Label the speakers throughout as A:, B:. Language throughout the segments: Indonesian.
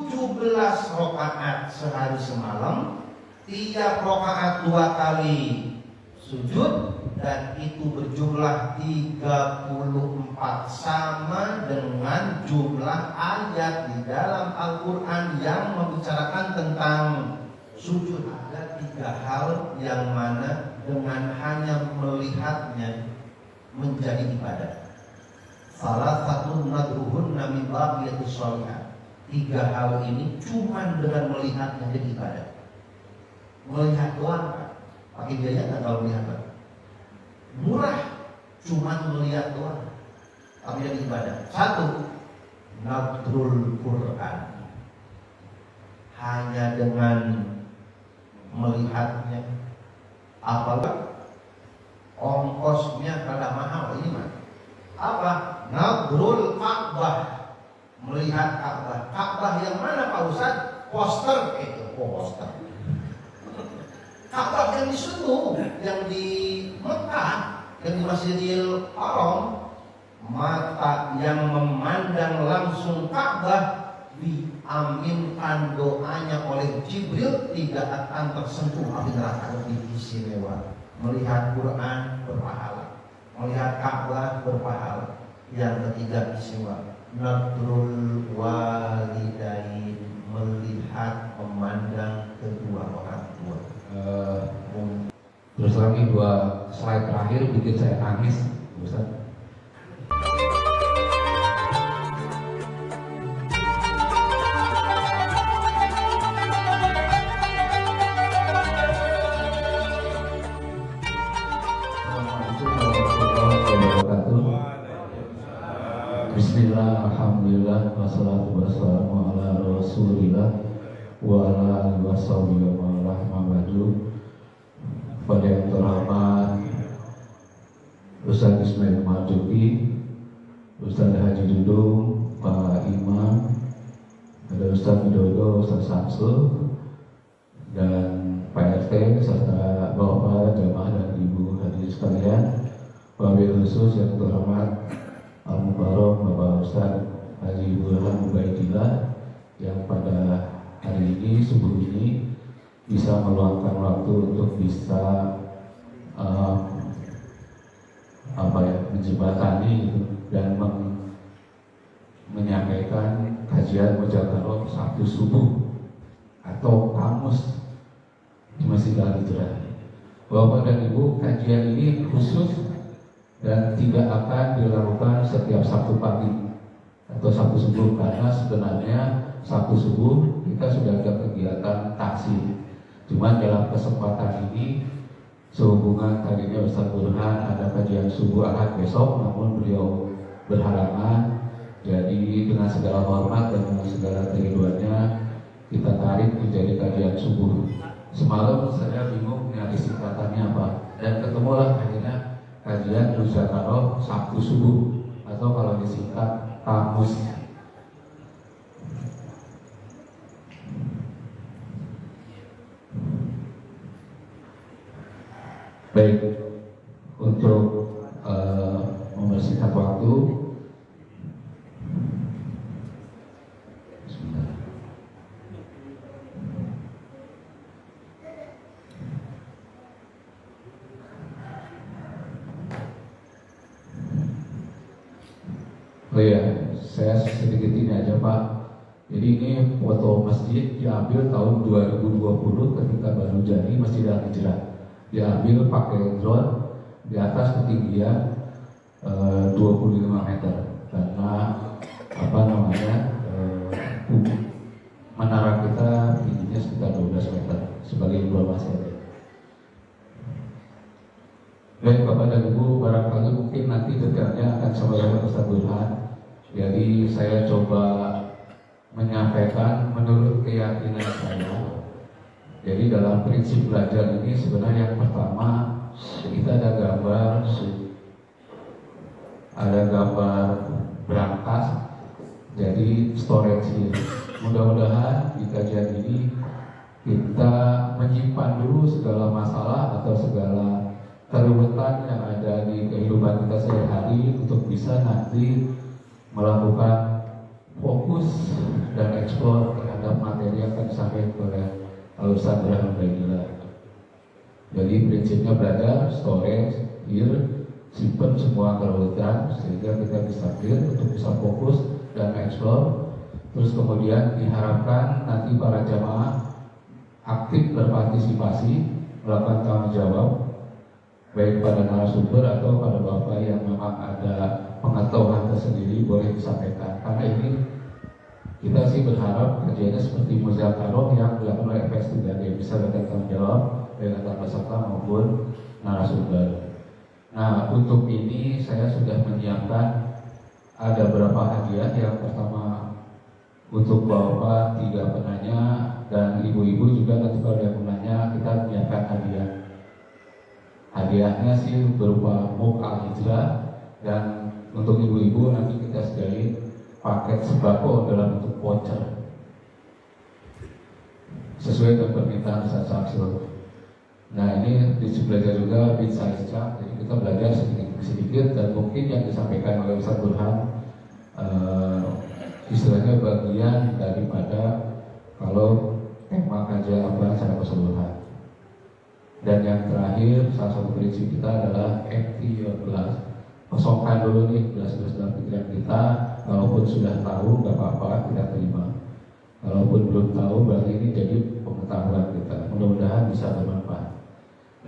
A: 17 rakaat sehari semalam, tiap rakaat 2 kali sujud, dan itu berjumlah 34, sama dengan jumlah ayat di dalam Al-Quran yang membicarakan tentang sujud. Ada 3 hal yang mana dengan hanya melihatnya menjadi ibadah. Salah satu nadruhunna min baqiyatis sholihat. 3 hal ini cuma dengan melihatnya jadi ibadah. Melihat doang, pakai biaya nggak kalau melihat? Murah, cuma melihat doang, tapi jadi ibadah. 1, nadrul Quran. Hanya dengan melihatnya, apalagi ongkosnya kada mahal ini mah. Apa? Nadrul Ka'bah, melihat Ka'bah. Ka'bah yang mana Pak Ustaz? Poster itu, poster. Ka'bah yang di situ, yang di Mekah, yang di Masjidil Haram, mata yang memandang langsung Ka'bah diaminkan doanya oleh Jibril tidak akan tersentuh api neraka. Lebih istimewa. Melihat Quran berpahala, melihat Ka'bah berpahala. Yang ketiga istimewa, nadrul walidain, melihat memandang kedua orang tua.
B: Terus lagi 2 slide terakhir bikin saya nangis, Ustaz. Bismillah, alhamdulillah, wassalatu wassalamu ala rasulillah wa ala alihi washabihi wa rahmatullahi. Pada yang terhormat Ustaz Ismail Marzuki, Ustaz Haji Dudung, Pak Imam, ada Ustaz Widodo, Ustaz Samsul, dan Pak RT serta Bapak, jamaah dan Ibu hadirin sekalian. Wabil khusus yang terhormat Al-Mubarak Bapak Ustaz Haji Burhan Ubaidillah yang pada hari ini, subuh ini, bisa meluangkan waktu untuk bisa menjembatani dan menyampaikan kajian Mujazaroh Sabtu subuh atau kamus di Masjid Al-Hijrah. Bapak dan Ibu, kajian ini khusus dan tidak akan dilakukan setiap Sabtu pagi atau Sabtu subuh, karena sebenarnya Sabtu subuh kita sudah ada kegiatan taksi. Cuma dalam kesempatan ini, sehubungan tadinya Ustaz Burhan ada kajian subuh Ahad besok, namun beliau berhalangan. Jadi dengan segala hormat dan dengan segala kerinduannya, kita tarik menjadi kajian subuh. Semalam saya bingung nyari singkatannya apa, dan ketemulah akhirnya kajian Mujazaroh Sabtu subuh, atau kalau disingkat kamus. Baik, untuk membersihkan waktu, sebentar. Oh iya, saya sedikit ini aja Pak. Jadi ini foto masjid diambil tahun 2020 ketika baru jadi Masjid Al-Hijrah. Diambil pakai drone, di atas ketinggian 25 meter, karena menara kita tingginya sekitar 12 meter sebagai informasi. Baik Bapak dan Ibu, barangkali mungkin nanti detailnya akan sampaikan Ustaz Burhan. Jadi saya coba menyampaikan menurut keyakinan saya. Jadi dalam prinsip belajar ini sebenarnya yang pertama, kita ada gambar berangkas, jadi storage ini. Mudah-mudahan di kajian ini kita menyimpan dulu segala masalah atau segala keruwetan yang ada di kehidupan kita sehari-hari untuk bisa nanti melakukan fokus dan eksplor Ustaz Burhan Ubaidillah. Jadi prinsipnya belajar, storage, simpan semua kerutan sehingga kita bisa clear untuk bisa fokus dan explore. Terus kemudian diharapkan nanti para jamaah aktif berpartisipasi, melakukan tanggung jawab baik pada narasumber atau pada bapak yang memang ada pengetahuan tersendiri boleh disampaikan. Karena ini kita sih berharap kajiannya seperti muzakarah yang dilakukan oleh FS3 dia bisa bertanggung jawab baik antar peserta maupun narasumber. Nah, untuk ini saya sudah menyiapkan ada beberapa hadiah. Yang pertama untuk bapak 3 penanya dan ibu-ibu juga nanti kalau ada penanya kita menyiapkan hadiah. Hadiahnya sih berupa muk al-hijrah, dan untuk ibu-ibu nanti kita sediain paket sembako dalam bentuk voucher sesuai dengan permintaan Ustaz Samsul. Nah, ini belajar juga bisa iscak, jadi kita belajar sedikit dan mungkin yang disampaikan oleh Ustaz Burhan istilahnya bagian daripada kalau tema kajian Al-Quran secara keseluruhan. Dan yang terakhir, salah satu prinsip kita adalah empty your glass. Kosongkan dulu nih gelas-gelas dalam pikiran kita. Kalaupun sudah tahu, gak apa-apa, kita terima. Kalaupun belum tahu, berarti ini jadi pengetahuan kita. Mudah-mudahan bisa bermanfaat.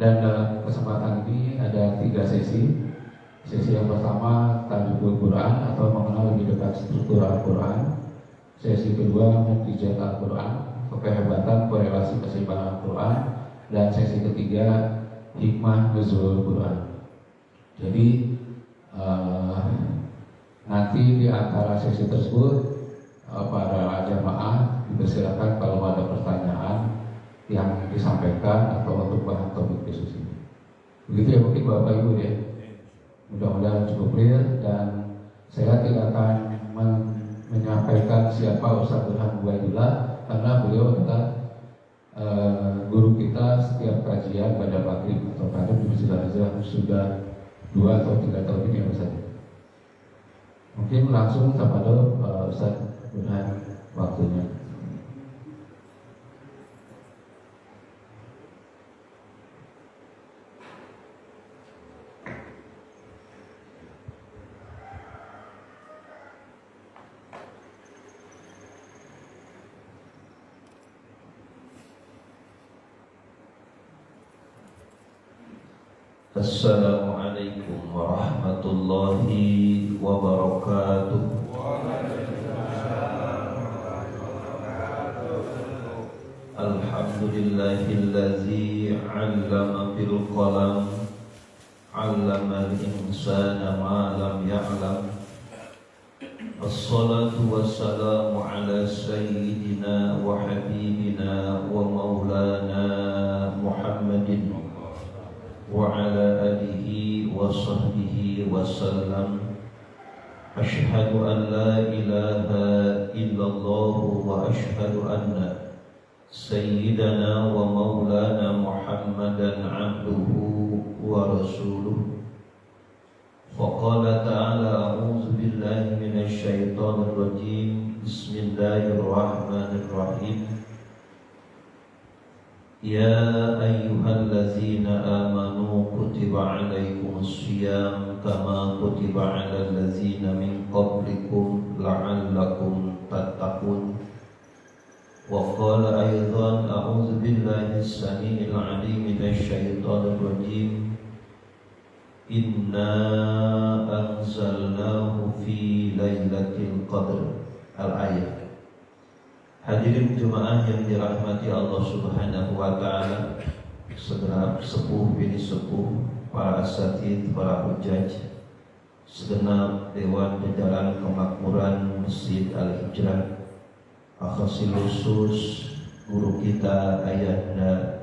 B: Dan dalam kesempatan ini ada 3 sesi. Sesi yang pertama Tajwid Quran atau mengenal lebih dekat struktur Al-Quran. Sesi kedua Mukjizat Al-Quran, kehebatan korelasi keseimbangan Al-Quran. Dan sesi ketiga hikmah nuzul Quran. Jadi nanti di antara sesi tersebut para jamaah dipersilakan kalau ada pertanyaan yang disampaikan atau untuk bahan topik khusus ini. Begitu ya mungkin Bapak Ibu ya. Mudah-mudahan cukup clear, dan saya tidak akan menyampaikan siapa Ustaz Burhan Ubaidillah karena beliau adalah guru kita setiap kajian pada maghrib atau kadang di Masjid Al-Azhar sudah 2 atau 3 tahun ini ya Ustaz. Mungkin langsung kepada Ustaz Burhan waktunya.
C: Assalamualaikum warahmatullahi wabarakatuh. Alhamdulillahillazi 'allama bil qalam 'allamal insana ma lam ya'lam. Assalatu wassalamu ala sayyidina wa habibina wa maulana Muhammadin wa ala alihi wa sahbihi wa sallam. Ashhadu an la ilaha illallah wa ashhadu anna sayyidana wa maulana Muhammadan abduhu wa rasuluh. Faqala ta'ala a'udzu billahi minasy syaithanir rajim. Bismillahirrahmanirrahim. Ya ayyuhallazina amanu kutiba alaikumus syiyam kama kutiba alal ladzina min qablikum la'allakum tattaqun. Wa qala aidan a'udzu billahi as-sami'il 'alim minasy syaithanir rajim. Inna anzalnahu fi lailatul qadr. Al-ayat. Hadirin jemaah yang dirahmati Allah Subhanahu wa taala, segenap sepuh bini sepuh, para asatidz, para hujjaj, segenap dewan jajaran kemakmuran Masjid Al-Hijrah, akhasil khusus guru kita Ayahanda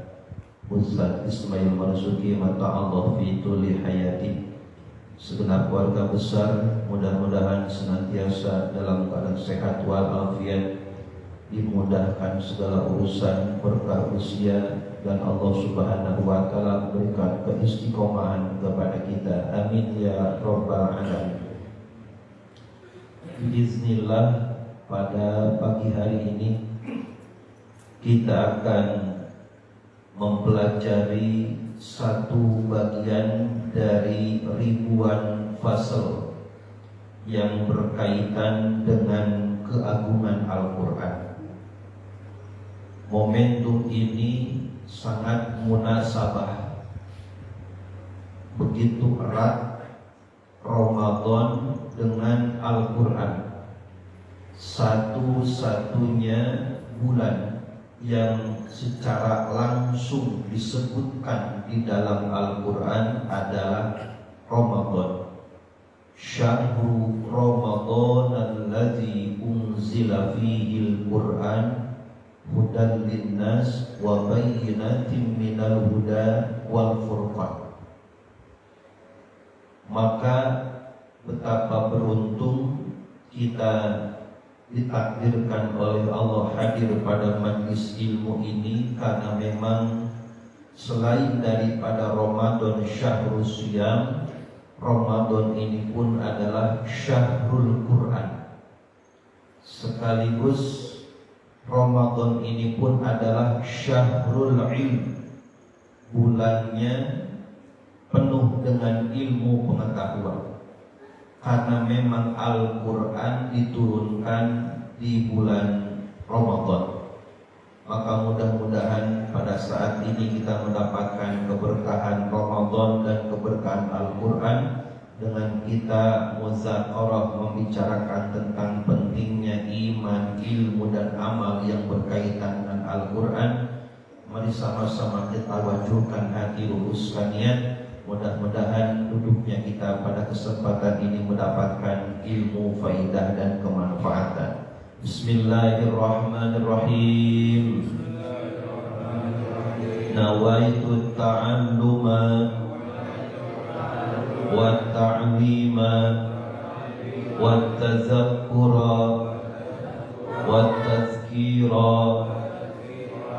C: Ustaz Ismail Marzuki mata'allah fi tuli hayati, segenap keluarga besar, mudah-mudahan senantiasa dalam keadaan sehat walafiat, dimudahkan segala urusan, berkah usia, dan Allah Subhanahu wa taala berikan keistiqomahan kepada kita. Amin ya rabbal alamin. Bismillah, pada pagi hari ini kita akan mempelajari satu bagian dari ribuan fasal yang berkaitan dengan keagungan Al-Quran. Momentum ini sangat munasabah, begitu erat Ramadan dengan Al-Quran, satu-satunya bulan yang secara langsung disebutkan di dalam Al-Quran adalah Ramadan. Syahru Ramadan alladzi unzila fihi al-Quran hudan linnas wa bayyinatin minal huda wal furqan. Maka betapa beruntung kita ditakdirkan oleh Allah hadir pada majlis ilmu ini, karena memang selain daripada Ramadan syahrul siyam, Ramadan ini pun adalah syahrul Quran. Sekaligus Ramadan ini pun adalah syahrul ilm, bulannya penuh dengan ilmu pengetahuan. Karena memang Al-Quran diturunkan di bulan Ramadan, maka mudah-mudahan pada saat ini kita mendapatkan keberkahan Ramadan dan keberkahan Al-Quran dengan kita muzakarah membicarakan tentang pentingnya iman, ilmu dan amal yang berkaitan dengan Al-Quran. Mari sama-sama kita wajurkan hati, luruskan niat. Mudah-mudahan duduknya kita pada kesempatan ini mendapatkan ilmu, faidah dan kemanfaatan. Bismillahirrahmanirrahim. Nawaitu ta'alluma wa ta'lima wa tazakkura wa tazkira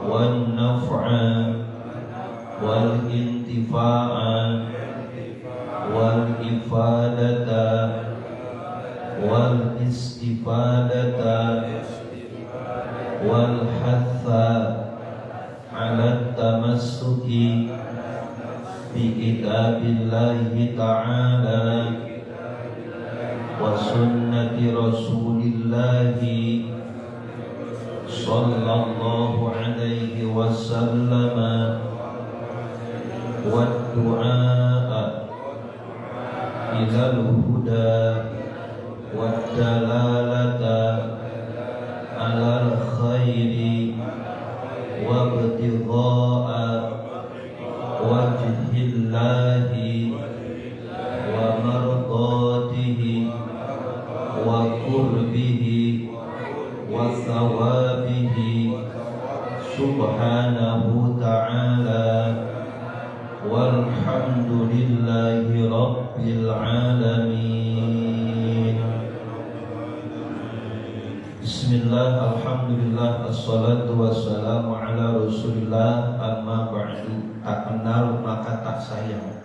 C: wa naf'a wal intifa'a wal ifadata wal istifadata wal hatha ala tamassuki bi kitabillahi ta'ala wa sunnati rasulillahi sallallahu alaihi wasallam والدعاء إلى الهدى والدلالة على الخير وابتغاء وجه الله ومرضاته وقربه وثوابه سبحانه تعالى. Walhamdulillahi Rabbil Alamin. Bismillah, alhamdulillah, assalatu wassalamu ala rasulillah, amma ba'du. Tak kenal maka tak sayang.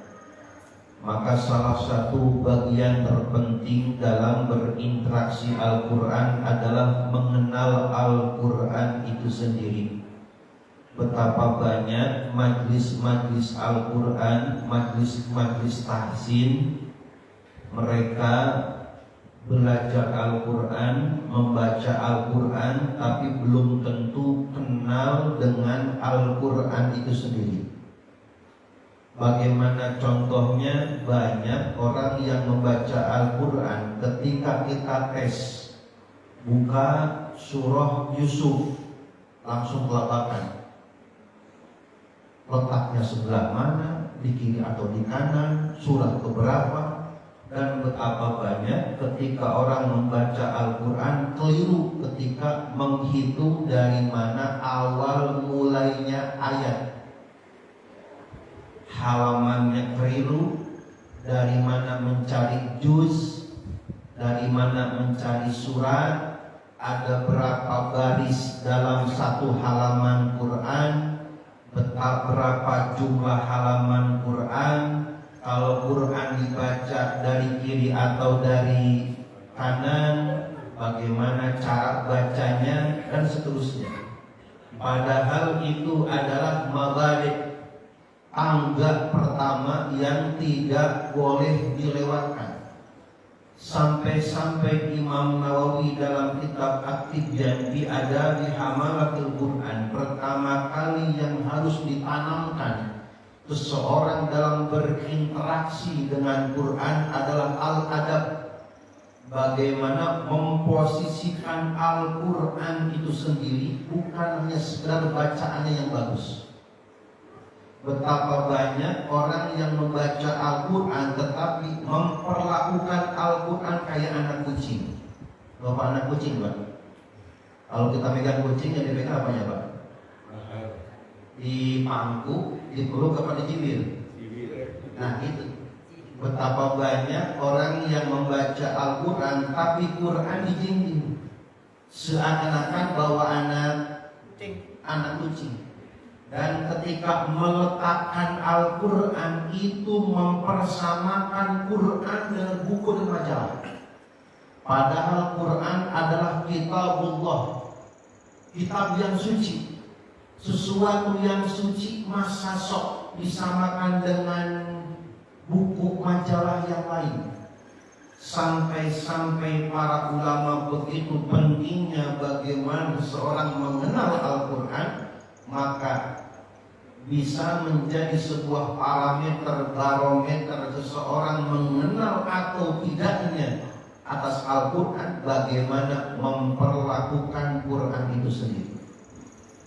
C: Maka salah satu bagian terpenting dalam berinteraksi Al-Quran adalah mengenal Al-Quran itu sendiri. Betapa banyak majlis-majlis Al-Quran, majlis-majlis tahsin, mereka belajar Al-Quran, membaca Al-Quran, tapi belum tentu kenal dengan Al-Quran itu sendiri. Bagaimana contohnya? Banyak orang yang membaca Al-Quran, ketika kita tes, buka surah Yusuf, langsung kelabakan. Letaknya sebelah mana, di kiri atau di kanan, surah keberapa. Dan betapa banyak ketika orang membaca Al-Quran keliru ketika menghitung dari mana awal mulainya ayat. Halamannya keliru, dari mana mencari juz, dari mana mencari surat, ada berapa baris dalam satu halaman Quran, berapa jumlah halaman Quran, kalau Quran dibaca dari kiri atau dari kanan, bagaimana cara bacanya, dan seterusnya. Padahal itu adalah mabadi', tangga pertama yang tidak boleh dilewatkan. Sampai-sampai Imam Nawawi dalam kitab At-Tibyan fi Adabi Hamalatil Quran, pertama kali yang harus ditanamkan seseorang dalam berinteraksi dengan Quran adalah al-adab. Bagaimana memposisikan Al-Quran itu sendiri, bukan hanya sekedar bacaannya yang bagus. Betapa banyak orang yang membaca Al-Quran tetapi memperlakukan Al-Quran kayak anak kucing. Bapak anak kucing, Pak. Kalau kita megang kucing, yang dipegang apanya, Pak? Di pangku, di peluk apa di cibir? Nah itu. Betapa banyak orang yang membaca Al-Quran tapi Quran dijinjing, seakan-akan bawa anak kucing. Dan ketika meletakkan Al-Quran itu mempersamakan Quran dengan buku dan majalah. Padahal Quran adalah kitabullah, kitab yang suci. Sesuatu yang suci masa sok disamakan dengan buku majalah yang lain. Sampai-sampai para ulama begitu pentingnya bagaimana seorang mengenal Al-Quran, maka bisa menjadi sebuah parameter barometer seseorang mengenal atau tidaknya atas Al-Quran, bagaimana memperlakukan Quran itu sendiri.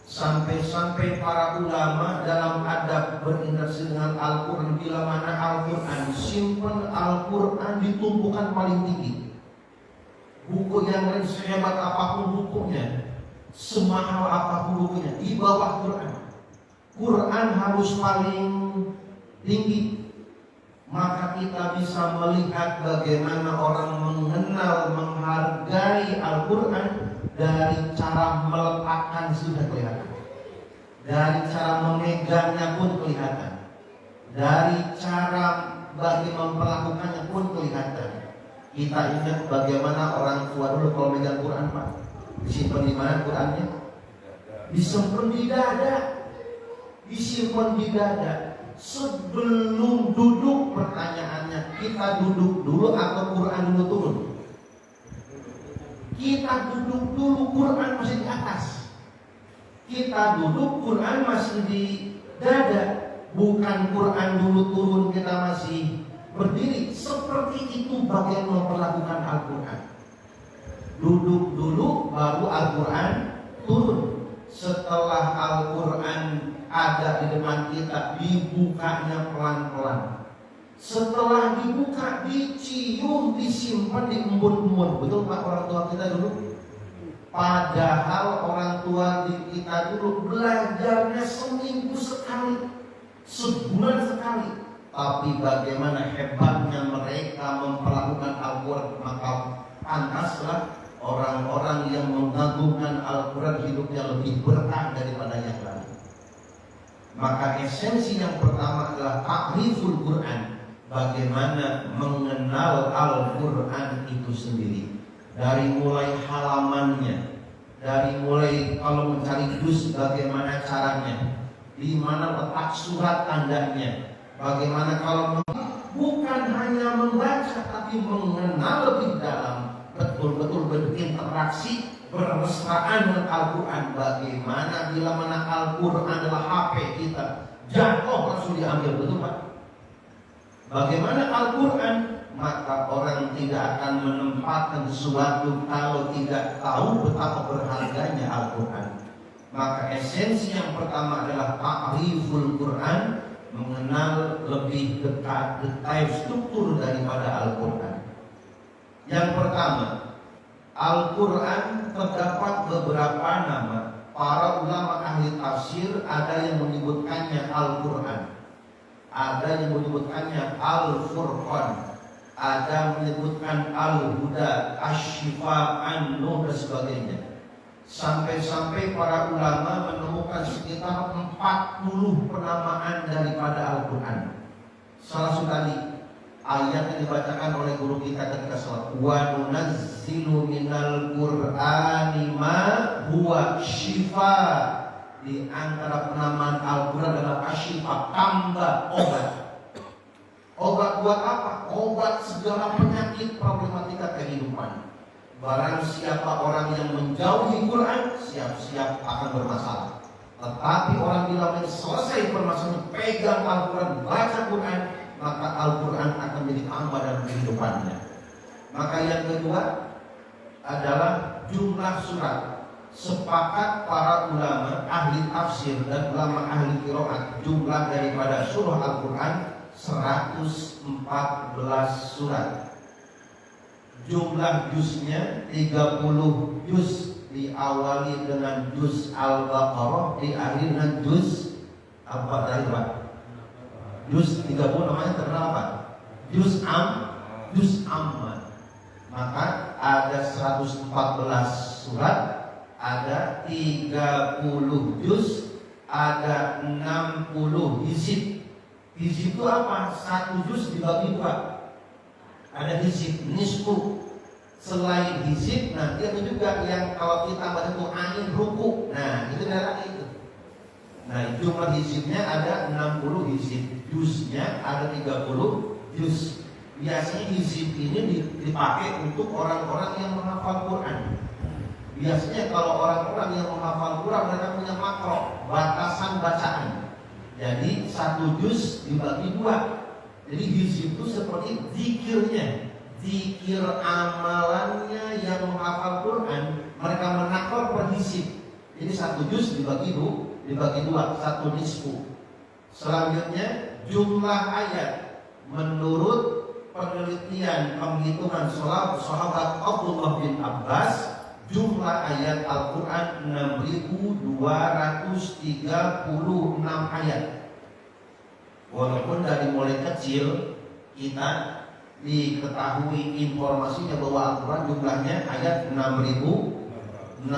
C: Sampai-sampai para ulama dalam adab berinteraksi dengan Al-Quran, bila mana Al-Quran, simpan Al-Quran ditumpukan paling tinggi. Buku yang lain sehebat apapun bukunya, semahal apapun bukunya, di bawah Quran. Quran harus paling tinggi. Maka kita bisa melihat bagaimana orang mengenal, menghargai Al-Quran dari cara meletakkan sudah kelihatan, dari cara memegangnya pun kelihatan, dari cara bagi memperlakukannya pun kelihatan. Kita ingat bagaimana orang tua dulu kalau megang Quran, Pak, disimpan di mana Qurannya? Disimpan di dada, disimpan di dada. Sebelum duduk, pertanyaannya, kita duduk dulu atau Quran dulu turun? Kita duduk dulu, Quran masih di atas. Kita duduk, Quran masih di dada. Bukan Quran dulu turun, kita masih berdiri. Seperti itu bagian memperlakukan Al-Quran. Duduk dulu, baru Al-Quran turun. Setelah Al-Quran ada di depan kita, dibukanya pelan-pelan. Setelah dibuka, dicium, disimpan di embun-embun. Betul Pak, orang tua kita dulu? Padahal orang tua kita dulu belajarnya seminggu sekali, sebulan sekali. Tapi bagaimana hebatnya mereka memperlakukan Al-Quran, maka pantaslah orang-orang yang mengagungkan Al-Quran hidupnya lebih berkah daripada yang lain. Maka esensi yang pertama adalah ta'riful Quran. Bagaimana mengenal Al-Quran itu sendiri. Dari mulai halamannya, dari mulai kalau mencari juz bagaimana caranya, di mana letak surat tandanya, bagaimana kalau bukan hanya membaca tapi mengenal lebih dalam, betul-betul berinteraksi, bermesraan dengan Al-Quran. Bagaimana bila mana Al-Quran adalah HP kita, jatuh langsung diambil, betul Pak? Bagaimana Al-Quran, maka orang tidak akan menempatkan sesuatu kalau tidak tahu betapa berharganya Al-Quran. Maka esensi yang pertama adalah ta'riful Quran, mengenal lebih dekat detail struktur daripada Al-Quran. Yang pertama, Al-Quran terdapat beberapa nama. Para ulama ahli tafsir ada yang menyebutkannya Al-Quran, ada yang menyebutkannya Al-Furqan, ada menyebutkan Al-Huda, Asy-Syifa, An-Nur dan sebagainya. Sampai-sampai para ulama menemukan sekitar 40 penamaan daripada Al-Quran. Salah satu tadi ayat yang dibacakan oleh guru kita ketika salat, wa nunazzilu minal Qur'ani ma huwa syifa di antara penamaan Al-Quran adalah asyifah, tambah obat. Obat buat apa? Obat segala penyakit problematika kehidupan. Barang siapa orang yang menjauhi Quran, siap-siap akan bermasalah. Tetapi orang bila selesai permasalahan, pegang Al-Quran, baca Quran, maka Al-Quran akan menjadi tambah dalam kehidupannya. Maka yang kedua adalah jumlah surat. Sepakat para ulama, ahli tafsir dan ulama ahli qiraat, jumlah daripada surah Al-Quran 114 surat. Jumlah juznya 30 juz, diawali dengan juz Al-Baqarah, diakhiri dengan juz apa tadi Pak? Juz 30 namanya terkenal apa? Juz Amma. Maka ada 114 surat, ada 30 juz, ada 60 hizib. Hizib itu apa? Satu juz dibagi dua. Ada hizib nisfu. Selain hizib, nanti ada juga yang kalau kita baca itu ain ruku. Nah, itu adalah itu. Nah, jumlah hizibnya ada 60 hizib. Juznya ada 30 juz. Biasanya hizib ini dipakai untuk orang-orang yang menghafal Quran. Biasanya kalau orang-orang yang menghafal Quran, mereka punya makro, batasan bacaan. Jadi satu juz dibagi dua. Jadi hizib itu seperti zikirnya, zikir amalannya yang menghafal Quran, mereka menakal per hizib. Jadi satu juz dibagi dua, satu nisfu. Selanjutnya jumlah ayat menurut penelitian penghitungan sahabat Abdullah bin Abbas, jumlah ayat Al-Quran 6.236 ayat. Walaupun dari mulai kecil kita diketahui informasinya bahwa Al-Quran jumlahnya ayat 6.666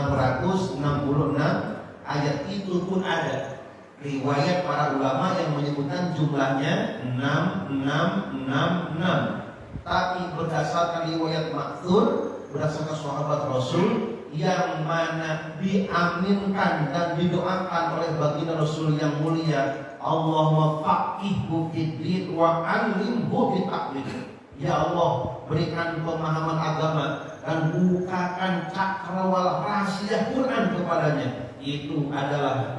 C: ayat, itu pun ada riwayat para ulama yang menyebutkan jumlahnya 6666. Tapi berdasarkan riwayat maksur, berdasarkan sahabat Rasul yang mana diaminkan dan didoakan oleh baginda Rasul yang mulia, Allahumma faqihhu fid-din wa 'allimhu bit-ta'wil. Ya Allah, berikan pemahaman agama dan bukakan cakrawala rahasia Quran kepadanya. Itu adalah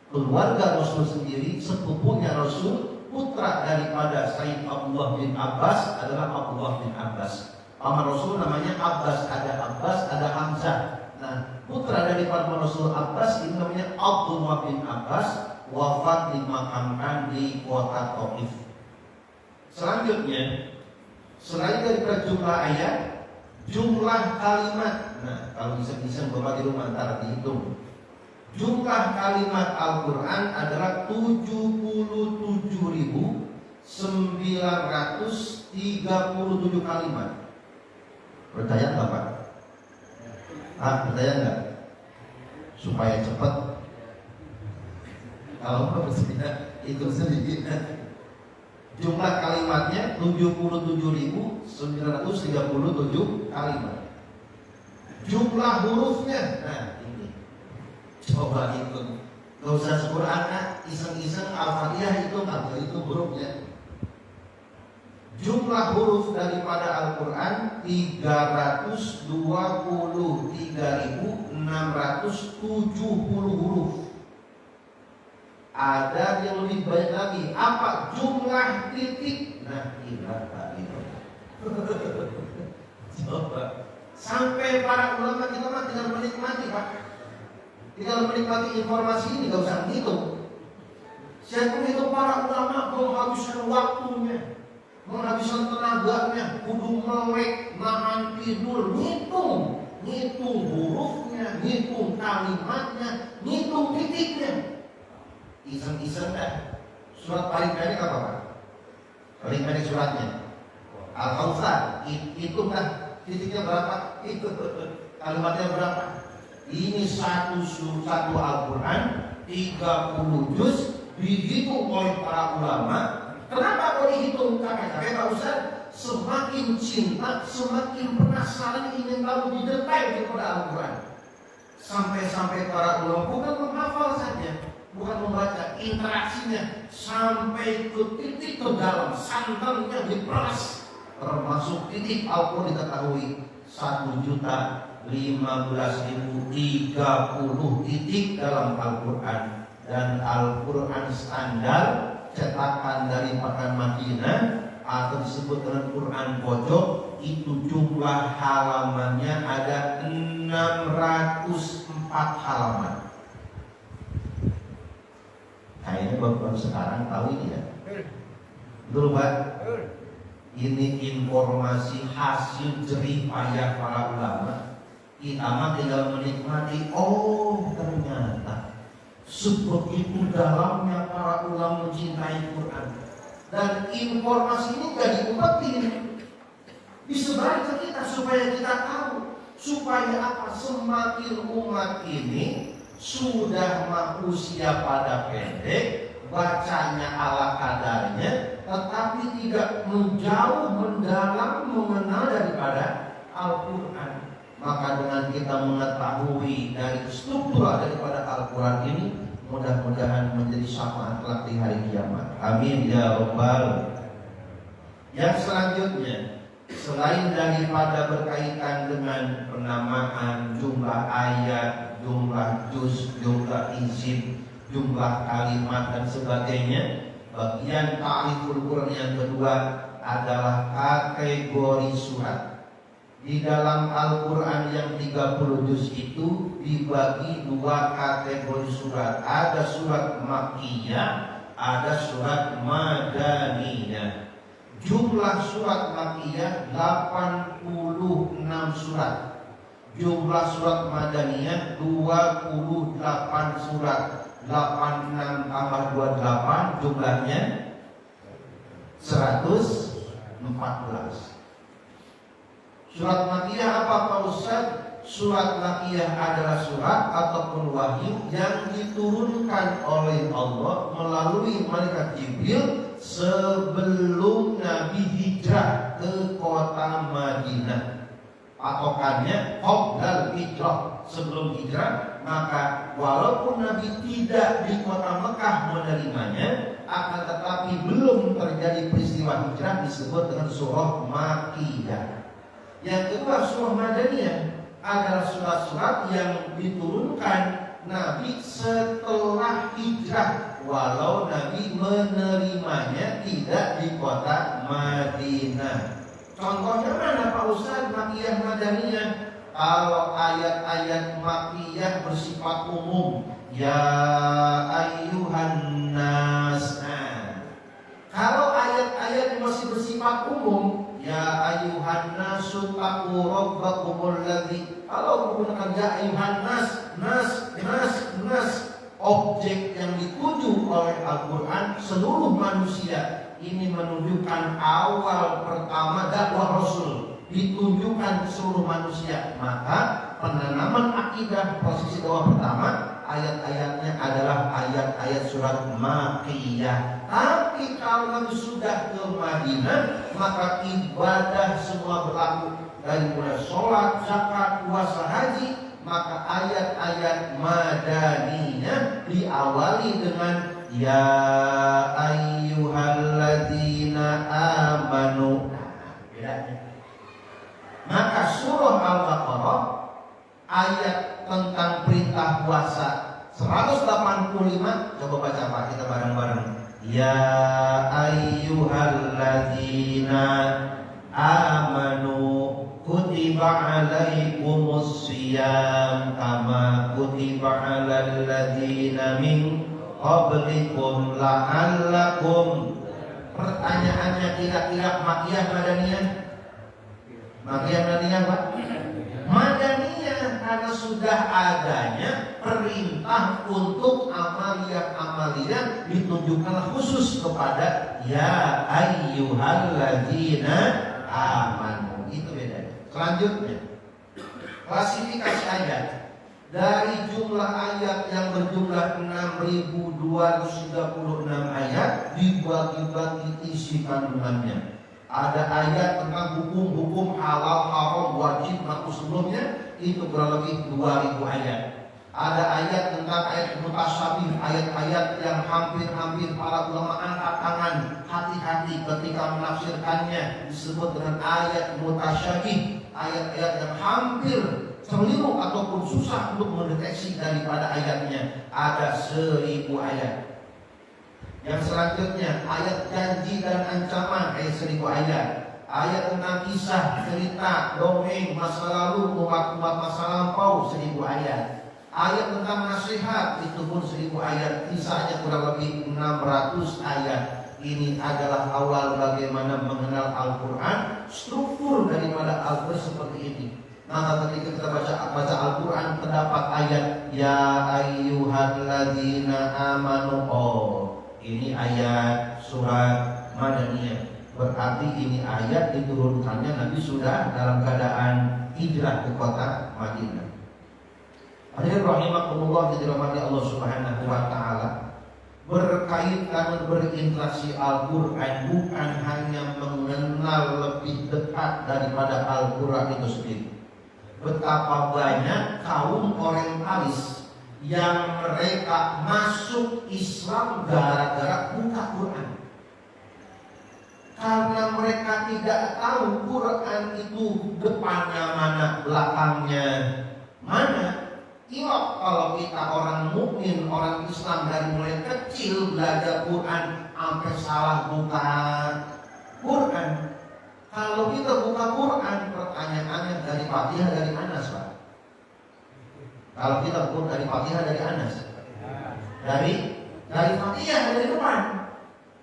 C: keluarga Rasul sendiri, sepupunya Rasul, putra daripada Sayyid Abdullah bin Abbas adalah Abdullah bin Abbas. Paman Rasul namanya Abbas, ada Hamzah. Nah, putra daripada Rasul Abbas ini namanya Abdullah bin Abbas, wafat dimakamkan di kota Taif. Selanjutnya, selain daripada jumlah ayat, jumlah kalimat. Nah, kalau bisa Bapak di rumah antara dihitung. Jumlah kalimat Al-Quran adalah 77.937 kalimat. Percaya nggak Pak? Percaya nggak? Supaya cepat. Kalau Bapak bersedia itu sendiri. Jumlah kalimatnya 77.937 kalimat. Jumlah hurufnya, nah ini coba hitung. Gak usah Quran, iseng-iseng Al-Fatihah itu nggak boleh itu hurufnya. Jumlah huruf daripada Al-Quran 323.670 huruf. Ada yang lebih banyak lagi. Apa jumlah titik? Nah, coba. Sampai para ulama kita mah tinggal menikmati Pak. Tinggal menikmati informasi ini, gak usah ngitung. Siapa itu para ulama menghabiskan waktunya, menghabiskan tenaganya, kudu melek, nahan tidur, ngitung hurufnya, ngitung kalimatnya, ngitung titiknya. Iseng-iseng dah. Surat paling pendek apa Pak? Paling pendek suratnya Al-Kautsar. Itu kan titiknya berapa? Itu kalimatnya berapa? Ini satu Al-Quran 30 juz dihitung oleh para ulama. Kenapa kok dihitung? Capek-capek Pak Ustaz. Semakin cinta, semakin penasaran ingin tahu di detail kepada Al-Quran.
A: Sampai-sampai para ulama bukan menghafal saja, bukan membaca, interaksinya sampai ke titik terdalam, santannya diperas, termasuk titik Al-Quran diketahui 1.015.030 titik dalam Al-Quran. Dan Al-Quran standar cetakan dari Pakan Madinah atau disebut dengan Quran pojok, itu jumlah halamannya ada 604 halaman. Kayaknya baru sekarang tahu ini ya. Betul Pak? Ini informasi hasil jerih payah para ulama. Kita mah tinggal menikmati. Oh ternyata sebegitu dalamnya para ulama mencintai Quran. Dan informasi ini gak diumpetin, disebar ke kita supaya kita tahu. Supaya apa? Semakin umat ini sudah usia pada pendek, bacanya ala kadarnya, tetapi tidak menjauh mendalam mengenal daripada Al-Quran. Maka dengan kita mengetahui dari struktur daripada Al-Quran ini, mudah-mudahan menjadi syafaat kelak di hari kiamat. Amin ya rabbal. Yang selanjutnya, selain daripada berkaitan dengan penamaan, jumlah ayat, jumlah juz, jumlah izin, jumlah kalimat dan sebagainya, bagian ta'riful Quran yang kedua adalah kategori surat. Di dalam Al-Quran yang 30 juz itu dibagi dua kategori surat. Ada surat Makkiyah, ada surat Madaniyah. Jumlah surat Makkiyah 86 surat. Jumlah surat Madaniyah 28 surat. 86 tambah 28 jumlahnya 114. Surat Makkiyah apa Pak Ustaz? Surat Makkiyah adalah surat ataupun wahyu yang diturunkan oleh Allah melalui malaikat Jibril sebelum Nabi hijrah ke kota Madinah. Patokannya qoblal hijrah, sebelum hijrah. Maka walaupun Nabi tidak di kota Mekah menerimanya, akan tetapi belum terjadi peristiwa hijrah, disebut dengan surah Makkiyah. Yang kedua surah Madaniyah adalah surat-surat yang diturunkan Nabi setelah hijrah, walau Nabi menerimanya tidak di kota Madinah. Contohnya mana Pak Ustaz? Makkiyah, Madaniyah. Kalau ayat-ayat Makkiyah bersifat umum, ya ayyuhan nas. Kalau ayat-ayat masih bersifat umum, ya ayyuhan nasu taqu rabbakumul ladzi. Kalau menggunakan ya ayyuhan nas, objek yang dituju oleh Al-Quran seluruh manusia. Ini menunjukkan awal pertama dakwah Rasul, ditunjukkan ke seluruh manusia. Maka penanaman akidah posisi dakwah pertama, ayat-ayatnya adalah ayat-ayat surat Makkiyah. Tapi kalau Nabi sudah ke Madinah, maka ibadah semua berlaku, dari mulai sholat, zakat, puasa, haji. Maka ayat-ayat Madaniyah diawali dengan ya ayyuhalladzina amanu. Maka surah Al-Baqarah ayat tentang perintah puasa 185. Coba baca Pak, kita bareng-bareng. Ya ayyuhalladzina amanu kutiba alaikumus siyam kama kutiba alal ladzina min qablikum la'allakum. Pertanyaannya, kira-kira Makkiyah Madaniyah? Makkiyah Madaniyah Pak? Madaniyah, karena sudah adanya perintah untuk amaliyah ditunjukkan khusus kepada ya ayyuhalladzina amanu. Itu bedanya. Selanjutnya, klasifikasi ayat. Dari jumlah ayat yang berjumlah 6.236 ayat, dibagi-bagi isi kandungannya. Ada ayat tentang hukum-hukum halal, haram, wajib, makruh sebelumnya. itu kurang lebih 2000 ayat. Ada ayat tentang ayat mutasyabih, ayat-ayat yang hampir-hampir para ulama angkat tangan, hati-hati ketika menafsirkannya, disebut dengan ayat mutasyabih, ayat-ayat yang hampir keliru ataupun susah untuk mendeteksi daripada ayatnya. Ada 1000 ayat. Yang selanjutnya ayat janji dan ancaman, ayat 1000 ayat. Ayat tentang kisah, cerita, dongeng masa lalu, umat-umat masa lampau, 1000 ayat. Ayat tentang nasihat itu pun 1000 ayat. Kisahnya kurang lebih 600 ayat. Ini adalah awal bagaimana mengenal Al-Quran. Struktur daripada Al-Quran seperti ini. Maka ketika kita baca Al-Quran, terdapat ayat ya ayyuhalladzina amanu. Oh, ini ayat surat Madaniyah. Berarti ini ayat diturunkannya Nabi sudah dalam keadaan hijrah ke kota Madinah. Hadirin rahimakumullah, dirahmati Allah Subhanahu wa taala. Berkaitan berinteraksi Al-Qur'an bukan hanya mengenal lebih dekat daripada Al-Qur'an itu sendiri. Betapa banyak kaum orientalis yang mereka masuk Islam gara-gara buka Quran. Karena mereka tidak tahu Quran itu depannya mana, belakangnya mana. Ilok kalau kita orang mukmin, orang Islam dari mulai kecil belajar Quran sampai salah buka Quran. Kalau kita buka Quran, pertanyaannya dari Fatihah dari Anas, Pak. Kalau kita buka dari Fatihah dari Anas, dari Fatihah dari depan.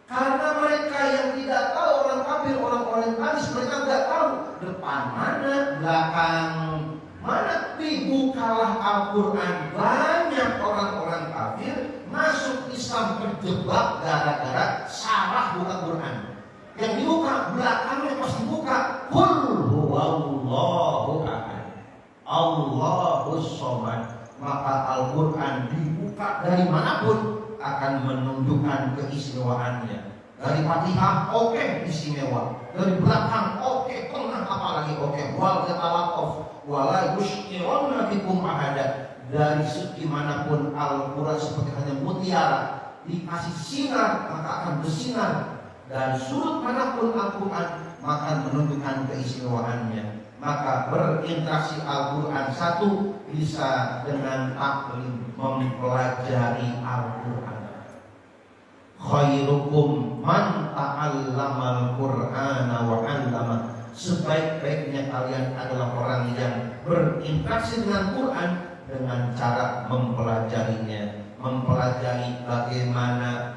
A: Karena mereka yang tidak tahu, orang kafir, orang orientalis, mereka tidak tahu depan mana, belakang mana. Dibukalah Al-Quran. Banyak orang-orang kafir masuk Islam terjebak gara-gara salah buka Quran. Yang dibuka belakangnya pas dibuka Qul huwallahu ahad Allahus somad. Maka Al-Quran dibuka dari manapun akan menunjukkan keistimewaannya. Dari Fatihah oke, istimewa. Dari belakang oke, tengah apalagi oke. Wal yatalaqaf wala yushiruna bikum ahada. Dari segi manapun Al-Quran seperti hanya mutiara, dikasih sinar maka akan bersinar. Dari sudut manapun Al-Quran maka menunjukkan keistimewaannya. Maka berinteraksi Al-Quran, satu, bisa dengan taklim, mempelajari Al-Quran. Khairukum man ta'allamal Qur'ana wa 'allama. Sebaik-baiknya kalian adalah orang yang berinteraksi dengan Quran dengan cara mempelajarinya, mempelajari bagaimana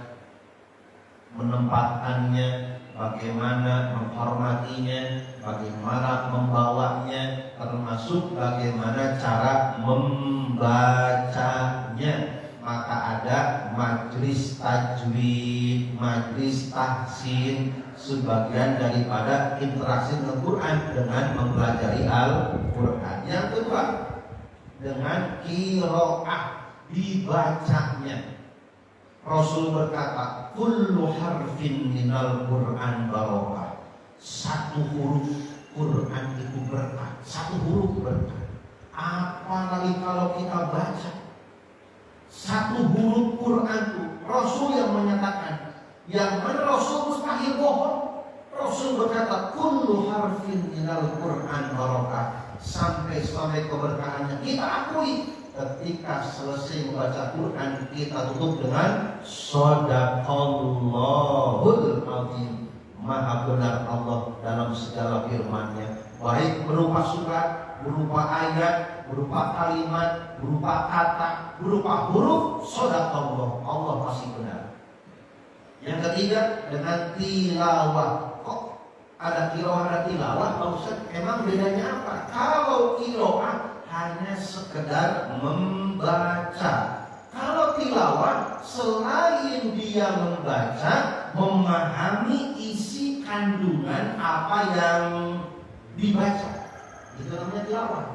A: menempatkannya, bagaimana menghormatinya, bagaimana membawanya, termasuk bagaimana cara membacanya. Maka ada majlis tajwid, majlis tahsin, sebagian daripada interaksi dengan Quran dengan mempelajari Al-Quran. Yang kedua, dengan qiraah, dibacanya. Rasul berkata, kullu harfin minal Quran barokah. Satu huruf Quran itu berkah, satu huruf berkah. Apalagi kalau kita baca satu huruf Quran itu, Rasul yang menyatakan, yang mana Rasul mustahil bohong. Rasul berkata, kullu harfin minal Quran barokah. Sampai keberkahannya kita akui. Ketika selesai membaca Quran, kita tutup dengan Shadaqallahul Azim. Maha benar Allah dalam segala firman-Nya, baik berupa surat, berupa ayat, berupa kalimat, berupa kata, berupa huruf. Shadaqallah, Allah pasti benar. Yang ketiga, dengan tilawah. Kok ada tilawah, ada tilawah, Pak Ustaz? Emang bedanya apa? Kalau tilawah hanya sekedar membaca. Kalau tilawah, selain dia membaca, memahami isi kandungan apa yang dibaca, itu namanya tilawah.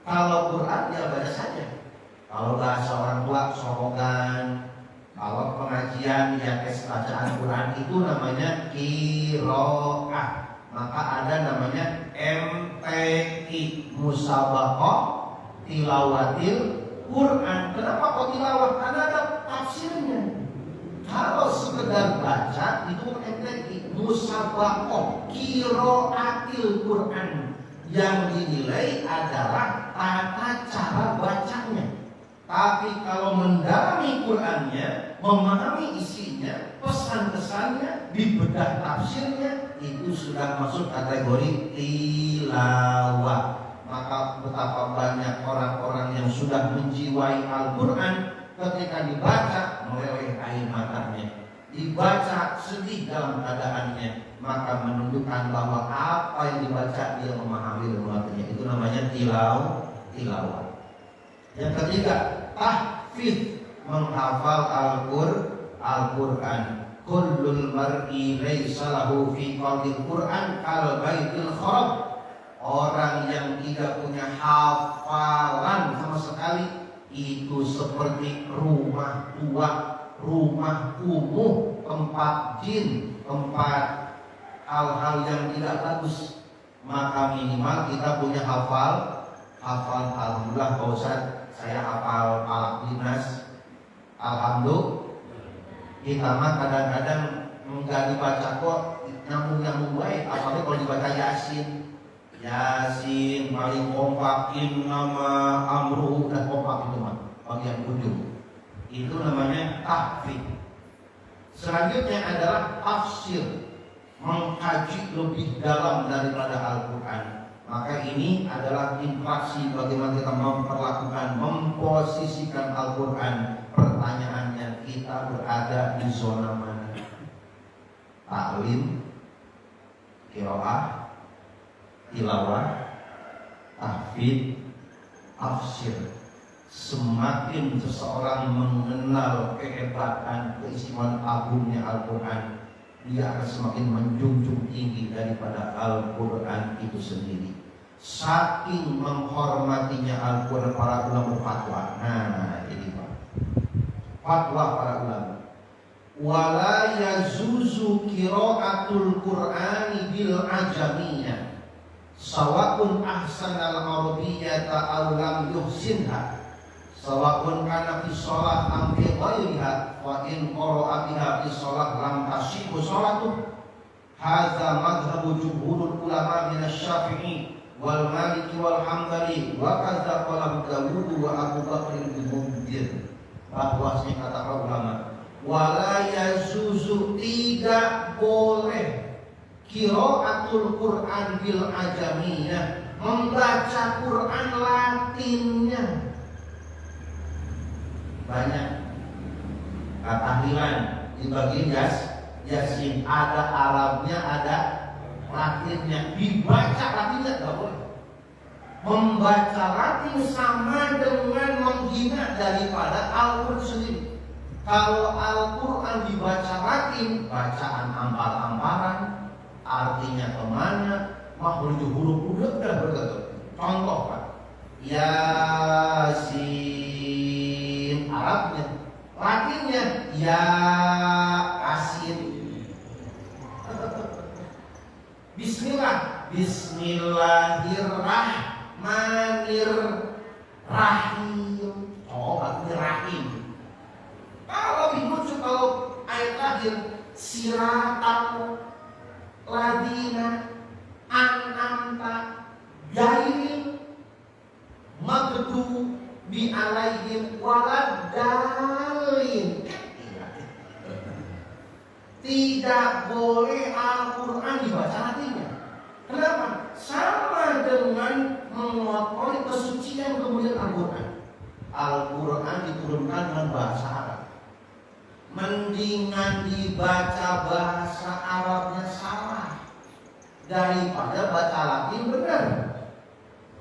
A: Kalau Quran ya baca saja. Kalau bahasa orang tua sohogan. Kalau pengajian ya bacaan Quran itu namanya qiraah. Maka ada namanya MTQ, Musabaqah Tilawatil Quran. Kenapa kok tilawah? Karena ada tafsirnya. Kalau sekedar baca itu MTQ, Musabaqah Qiraatil Quran, yang dinilai adalah tata cara bacanya. Tapi kalau mendalami Qur'annya, memahami isinya, pesan-pesannya, dibedah tafsirnya, itu sudah masuk kategori tilawah. Maka betapa banyak orang-orang yang sudah menjiwai Al-Quran, ketika dibaca meleleh air matanya, dibaca sedih dalam keadaannya, maka menunjukkan bahwa apa yang dibaca dia memahami dan mengertinya. Itu namanya tilawah. Yang ketiga, tahfidz, menghafal Al-Quran. Kullul mar'i laisa lahu fi qalbil Quran kal baitil kharab. Orang yang tidak punya hafalan sama sekali itu seperti rumah tua, rumah kumuh, tempat jin, tempat hal-hal yang tidak bagus. Maka minimal kita punya hafal. Alhamdulillah Pak Ustaz, saya hafal Falaq Dinas. Alhamdulillah. Kita mah kadang-kadang nggak dibaca kok nyambung baik, apalagi kalau dibaca Yasin paling kompakin nama amruh dan kompak itu mah bagian ujung. Itu namanya tahfidz. Selanjutnya adalah tafsir, mengkaji lebih dalam daripada Al-Quran. Maka ini adalah interaksi bagaimana kita memperlakukan, memposisikan Al-Quran. Pertanyaannya, kita berada di zona mana? Ta'lim, qiraah, tilawah, tahfidz, tafsir. Semakin seseorang mengenal kehebatan, keistimewaan agungnya Al-Quran, dia akan semakin menjunjung tinggi daripada Al-Quran itu sendiri. Saking menghormatinya Al-Quran, para ulama berfatwa. Nah, ini Pak, fatwa para ulama. Wala yazuzu qiraatul Qur'ani bil ajamiyah, sawa'un ahsanal arabiyyata aw lam yuhsinha, sawa'un kana fi shalah am fi ghairiha, wa in qara'a biha fi shalah lam tasihhu shalatuh. Hadza madhhabu jumhurul ulama min asy-Syafi'i wal Maliki wal Hambali wa kadza qala Dawud wa Abu Bakr bin Munzir. Bahwasanya kata para ulama, wala yazuzu, tidak boleh qiraatul Quran bil ajamiyah, membaca Quran Latinnya. Banyak tahlilan di bagian Yasin ada Arabnya, ada Latinnya. Dibaca Latinnya tidak boleh. Membaca Latin sama dengan menghina daripada Al-Quran sendiri. Kalau Al-Quran dibaca Latin, bacaan ampar-amparan, artinya kemana, makhluk huruf udah bergantung. Contoh Pak, Yasin Arabnya, Latinnya Yasin. Bismillah, Bismillahirrahmanirrahim. Oh, artinya rahim. Kalau lebih lucu kalau ayat terakhir, siratal ladina an'amta ghairil maghdubi alaihim waladdallin. Tidak boleh Al-Quran dibaca Latinnya. Kenapa? Sama dengan mengotori kesucian kemudian Al-Quran. Al-Quran diturunkan dengan bahasa Arab. Mendingan dibaca bahasa Arabnya salah daripada baca Latin benar.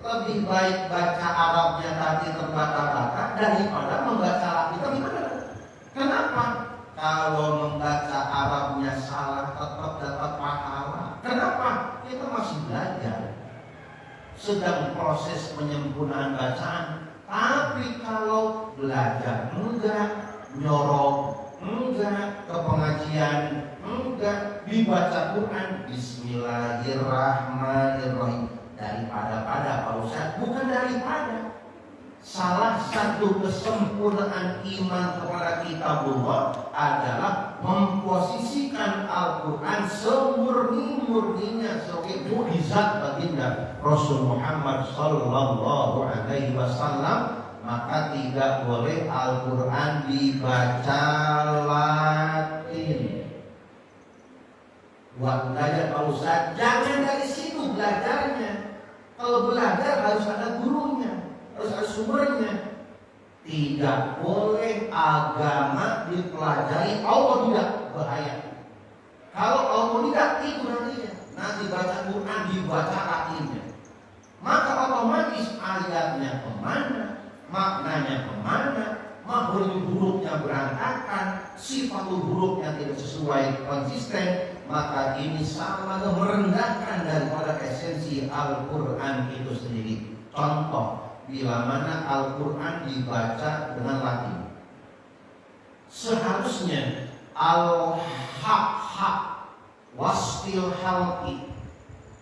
A: Lebih baik baca Arabnya tadi terbata-bata daripada membaca Latin tapi benar. Kenapa? Kalau membaca Arabnya salah tetap dapat pahala. Kenapa? Kita masih belajar, sedang proses penyempurnaan bacaan. Tapi kalau belajar enggak, nyorok enggak, ke pengajian enggak, juga dibaca Quran Bismillahirrahmanirrahim. Daripada Pak Ustaz, bukan daripada. Salah satu kesempurnaan iman kepada kitabullah adalah memposisikan Al-Quran semurni-murninya sebagai mukjizat baginda Rasul Muhammad sallallahu alaihi wasallam. Maka tidak boleh Al-Quran dibaca Latin. Buat belajar Pak Ustaz, jangan dari situ belajarnya. Kalau belajar harus ada gurunya, harus ada sumbernya. Tidak boleh agama dipelajari autodidak, bahaya. Kalau autodidak itu nanti baca Quran dibaca Latinnya, maka otomatis ayatnya kemana, maknanya kemana, makhluk hurufnya berantakan, sifat hurufnya tidak sesuai konsisten. Maka ini sama merendahkan daripada esensi Al-Quran itu sendiri. Contoh, bila mana Al-Quran dibaca dengan Latin, seharusnya Al-Haq wasfil halqi,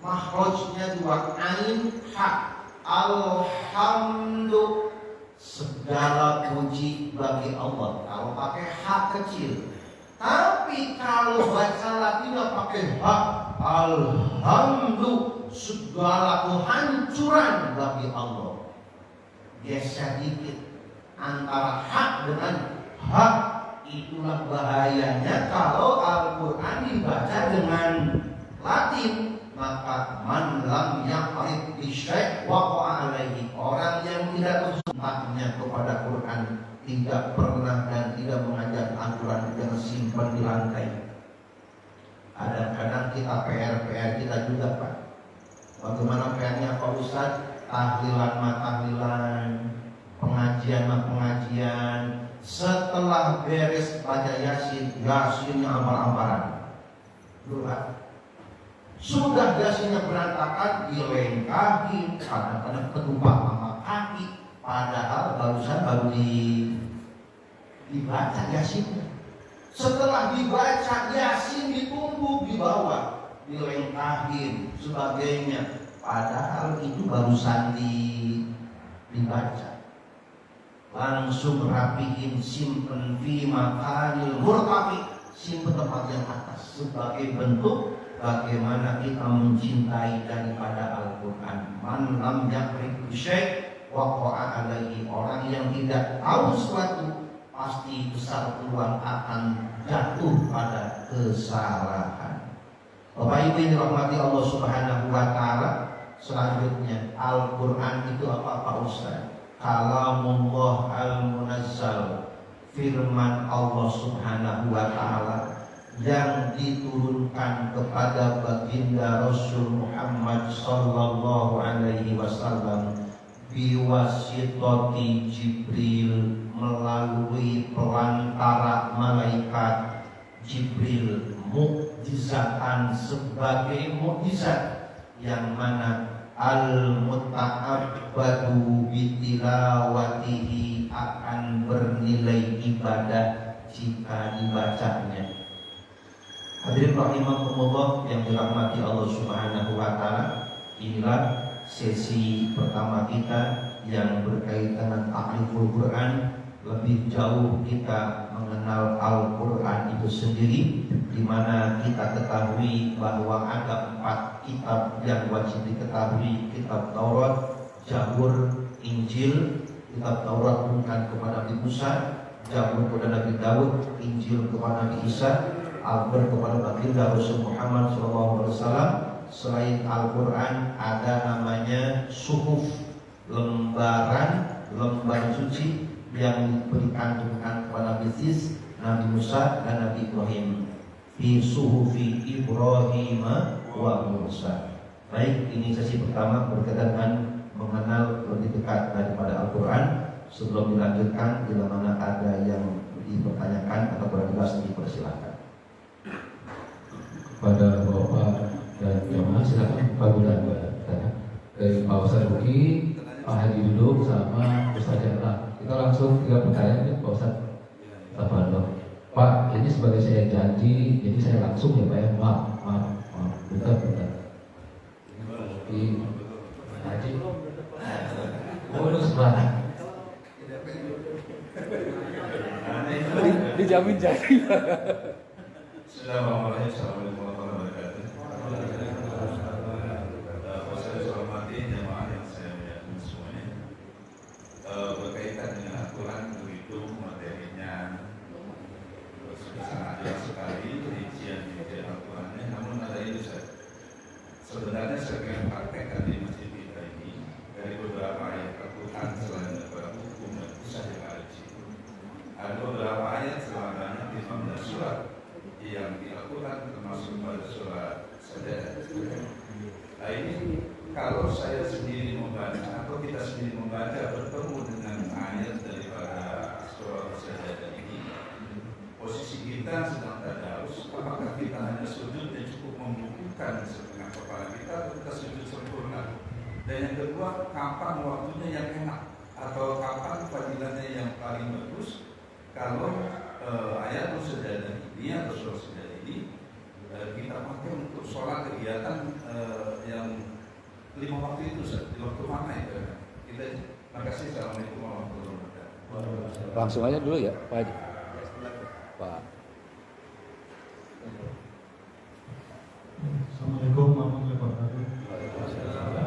A: makhrajnya dua, ain hak, alhamdu, segala puji bagi Allah. Kalau pakai hak kecil. Tapi kalau baca Latin pakai hak, alhamdu, segala kehancuran bagi Allah. Geser dikit antara hak dengan hak. Itulah bahayanya kalau Al-Quran dibaca dengan Latin. Maka man lam yaqrib bi syai' waqa'a alaihi. Orang yang tidak bersumpahnya kepada Quran, tidak pernah dan tidak mengajar Al-Quran, jangan simpan di lantai. Kadang-kadang kita PR kita juga Pak. Bagaimana PR-nya Pak Ustaz? Tahlilan, pengajian. Setelah beres baca Yasinnya amal-amalan. Sudah Yasinnya berantakan, dilengkahi, kadang-kadang ketumpah sama kaki. Padahal baru dibaca Yasinnya. Setelah dibaca Yasin ditumbuk di bawah, dilengkahin sebagainya. Padahal itu barusan dibaca. Langsung rapihin, simpen fi makanil murtafi, simpen tempat yang atas sebagai bentuk bagaimana kita mencintai daripada Al-Quran. Man lam yaqrib bi syai' waqa'a alaihi. Orang yang tidak tahu sesuatu pasti besar peluang akan jatuh pada kesalahan. Bapak Ibu yang dirahmati Allah Subhanahu wa taala, selanjutnya Al-Quran itu apa Pak Ustaz? Kalamullah al-munazzal, firman Allah Subhanahu wa taala yang diturunkan kepada baginda Rasul Muhammad sallallahu alaihi wasallam biwasitati Jibril, melalui pelantara malaikat Jibril, mukjizatan sebagai mukjizat yang mana al-muta'abbadu bitilawatihi, akan bernilai ibadah jika dibacanya. Hadirin rahimakumullah yang dirahmati Allah Subhanahu wa taala, inilah sesi pertama kita yang berkaitan dengan ta'riful Quran. Lebih jauh kita mengenal Al-Quran itu sendiri, di mana kita ketahui bahwa ada 4 kitab yang wajib diketahui: kitab Taurat, Zabur, Injil. Kitab Taurat turunkan kepada Nabi Musa, Zabur kepada Nabi Daud, Injil kepada Nabi Isa, Al-Qur'an kepada baginda Rasul Muhammad SAW. Selain Al-Quran ada namanya suhuf, lembar suci yang dicantumkan kepada Nabi Sis, Nabi Musa dan Nabi Ibrahim. Fi suhufi Ibrahim wa Musa. Baik, ini sesi pertama berkaitan dengan mengenal lebih dekat daripada Al-Quran. Sebelum dilanjutkan, bila mana ada yang dipertanyakan atau berdebas, dipersilakan.
B: Pada Bapak dan jamaah silakan Pak Bulan bertanya. Dari Pak Ustaz Ruki, Pak Hadi duduk sama Ustaz Jendral. Kita langsung 3 pertanyaan ya Pak Ustaz. Tafadhol. Pak, ini sebagai saya janji, jadi saya langsung ya Pak ya, maaf. Bentar. Di haji, bonus Pak.
D: Dijamin jadi.
E: Assalamualaikum warahmatullahi wabarakatuh. Saya hormati jemaah yang saya muliakan semuanya. Berkaitan dengan aturan begitu materinya sangat jelas sekali rincian aturannya. Namun ada itu sebenarnya saya ingin praktekkan di masjid kita ini dari beberapa ayat Al-Quran selain daripada hukum dan kisah yang ada di situ. Ada beberapa ayat selama 15 surat yang di Al-Quran termasuk pada surat Sajdah. Nah ini kalau saya sendiri membaca atau kita sendiri membaca bertemu dengan ayat daripada surat Sajdah ini, posisi kita sedang tadarus, apakah kita hanya sujud dan cukup membukukan setengah kepala kita atau kita sujud sempurna? Dan yang kedua, kapan waktunya yang enak atau kapan fadilahnya yang paling bagus? Kalau ayat Sajdah ini atau surah Sajdah ini kita pakai untuk sholat kegiatan yang 5 waktu itu, di waktu mana itu? Kita terima kasih. Assalamualaikum warahmatullahi wabarakatuh.
D: Langsung aja dulu ya Pak Haji. Pak.
F: Assalamualaikum warahmatullahi wabarakatuh.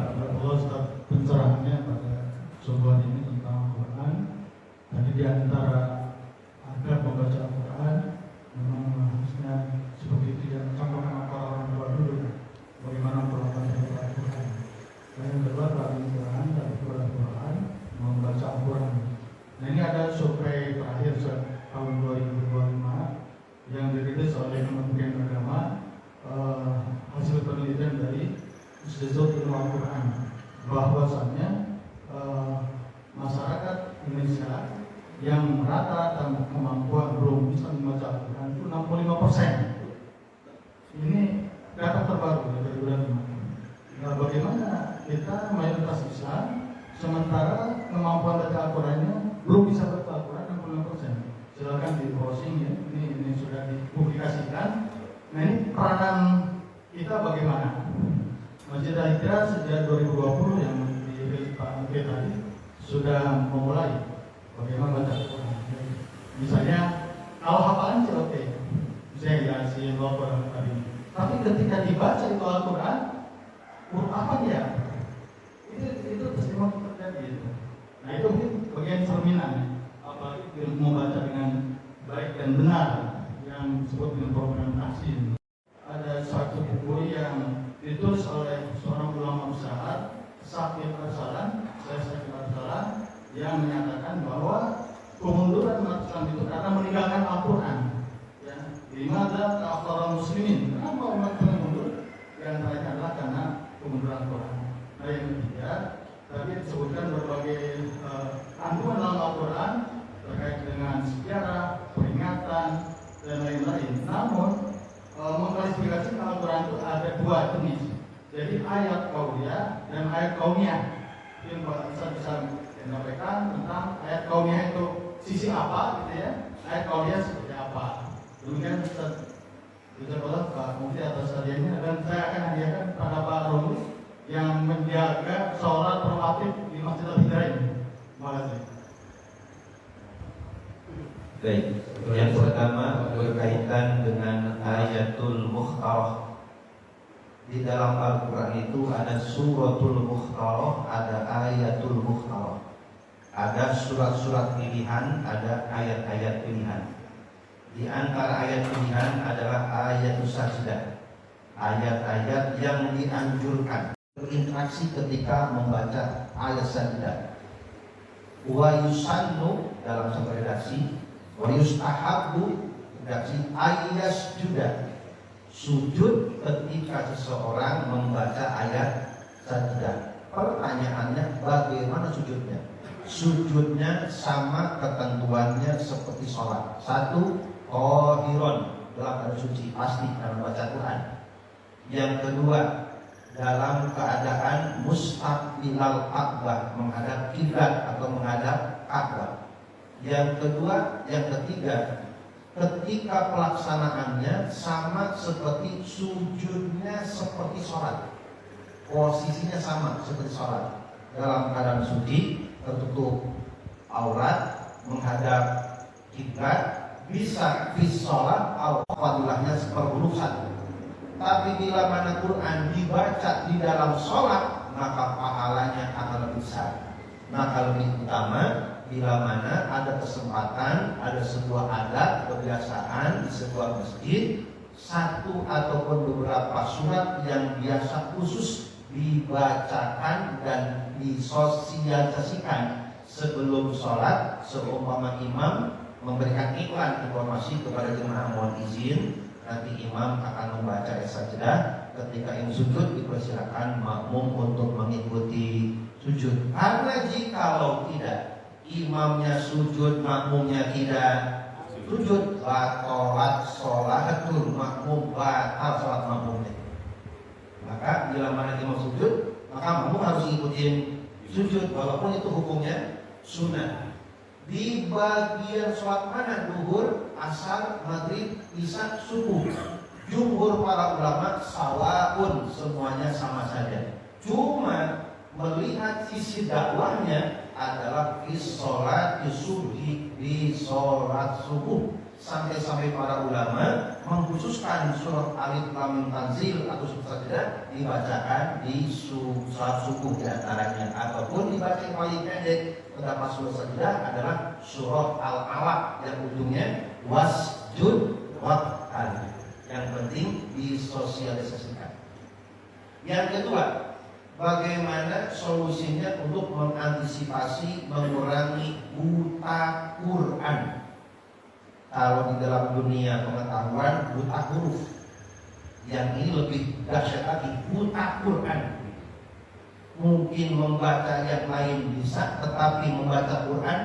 F: Allah Ustaz pencerahannya pada sobat ini tentang Al-Quran. Tadi di antara agar membaca Al-Quran memang harusnya seperti itu yang sama para orang tua dulu. Bagaimana perlakuan Al-Quran. Dan yang kedua Al-Quran dan Al-Quran membaca Al-Quran. Nah ini ada survei terakhir tahun 2025 yang dirilis oleh Kementerian Agama, hasil penelitian dari Institut Ilmu Al-Quran, bahwasannya masyarakat Indonesia yang rata dan kemampuan belum bisa membaca Al-Quran itu 65%. Ini data terbaru dari bulan Maret. Nah, bagaimana kita mayoritas Islam sementara kemampuan baca Al-Qurannya belum bisa baca Al-Quran 65%. Silakan di browsing ya. Ini sudah dipublikasikan. Nah ini peranan kita bagaimana? Masjid Al-Hijrah sejak 2020 yang dirilis Pak Angke tadi sudah memulai bagaimana baca Al-Quran. Misalnya kalau hafalan sih oke, misalnya Yasin, Al-Quran tadi. Tapi ketika dibaca itu Al-Quran, apa dia? Itu semua terjadi. Nah itu mungkin bagian cerminan, apalagi membaca dengan baik dan benar yang disebut dengan program tahsin. Ada satu buku yang ditulis oleh seorang ulama besar, Syekh Arsalan, yang menyatakan bahwa kemunduran umat Islam itu karena meninggalkan Al-Quran. Ya, dimana keakhiran muslimin, kenapa umat Islam mundur? Yang antaranya adalah karena kemunduran Al-Quran. Nah yang ketiga, tadi disebutkan berbagai kandungan dalam Al-Quran terkait dengan sejarah, peringatan, dan lain-lain. Namun mengklasifikasi Al-Quran itu ada dua jenis. Jadi ayat qauliyah dan ayat kauniyah. Yang bisa menyampaikan tentang ayat kauniyah itu sisi apa, gitu ya. Ayat kauniyah seperti apa. Demikian Ustaz Pak Mufti atas hadiahnya, dan saya akan hadiahkan pada Pak Romus yang menjaga sholat proaktif di Masjid Al-Hijrah ini. Terima kasih.
C: Baik, yang pertama berkaitan dengan ayatul mukhtarah. Di dalam Al-Quran itu ada suratul mukhtarah, ada ayatul mukhtarah. Ada surat-surat pilihan, ada ayat-ayat pilihan. Di antara ayat pilihan adalah ayatul sajdah, ayat-ayat yang dianjurkan berinteraksi ketika membaca ayat sajdah. Wa yusannu dalam satu redaksi, wa yustahabbu redaksi ayyasjuda, sujud ketika seseorang membaca ayat sajdah. Pertanyaannya, bagaimana sujudnya? Sujudnya sama ketentuannya seperti sholat. Satu, qahiron, dalam keadaan suci, pasti dalam baca Quran. Yang kedua, dalam keadaan mustaqbilal Ka'bah, menghadap kiblat atau menghadap Ka'bah. Yang kedua, yang ketiga,
A: ketika pelaksanaannya sama seperti sujudnya seperti sholat. Posisinya sama seperti sholat. Dalam keadaan suci, tertutup aurat, menghadap kiblat, bisa fi sholat atau fadilahnya sepergurusan. Tapi bila mana Quran dibaca di dalam sholat, maka pahalanya akan lebih besar. Maka lebih utama bila mana ada kesempatan, ada sebuah adat kebiasaan di sebuah masjid, satu ataupun beberapa surat yang biasa khusus dibacakan dan disosialisasikan sebelum sholat, seumpama imam memberikan iklan informasi kepada jemaah, mohon izin nanti imam akan membaca sajdah, ketika yang sujud dipersilakan makmum untuk mengikuti sujud. Karena jikalau tidak, imamnya sujud, makmumnya tidak sujud, batalat sholatul makmum, batal sholat makmumnya. Maka bila mana imam sujud, maka makmum harus ikutin sujud, walaupun itu hukumnya sunnah. Di bagian sholat mana? Duhur, asar, maghrib, isya, subuh. Jumhur para ulama sawaun, semuanya sama saja. Cuma melihat sisi dakwahnya adalah di sholat subuh, di sholat subuh. Sampai-sampai para ulama mengkhususkan surat Alif Lam Mim Tanzil atau surat Sajdah dibacakan di sholat subuh diantaranya, ataupun dibaca yang paling pendek terdapat surat Sajdah adalah surat Al-Alaq yang ujungnya wasjud waq'al. Yang penting disosialisasikan. Yang kedua, bagaimana solusinya untuk mengantisipasi mengurangi buta Quran? Kalau di dalam dunia pengetahuan buta huruf, yang ini lebih dahsyat lagi, buta Quran. Mungkin membaca yang lain bisa, tetapi membaca Quran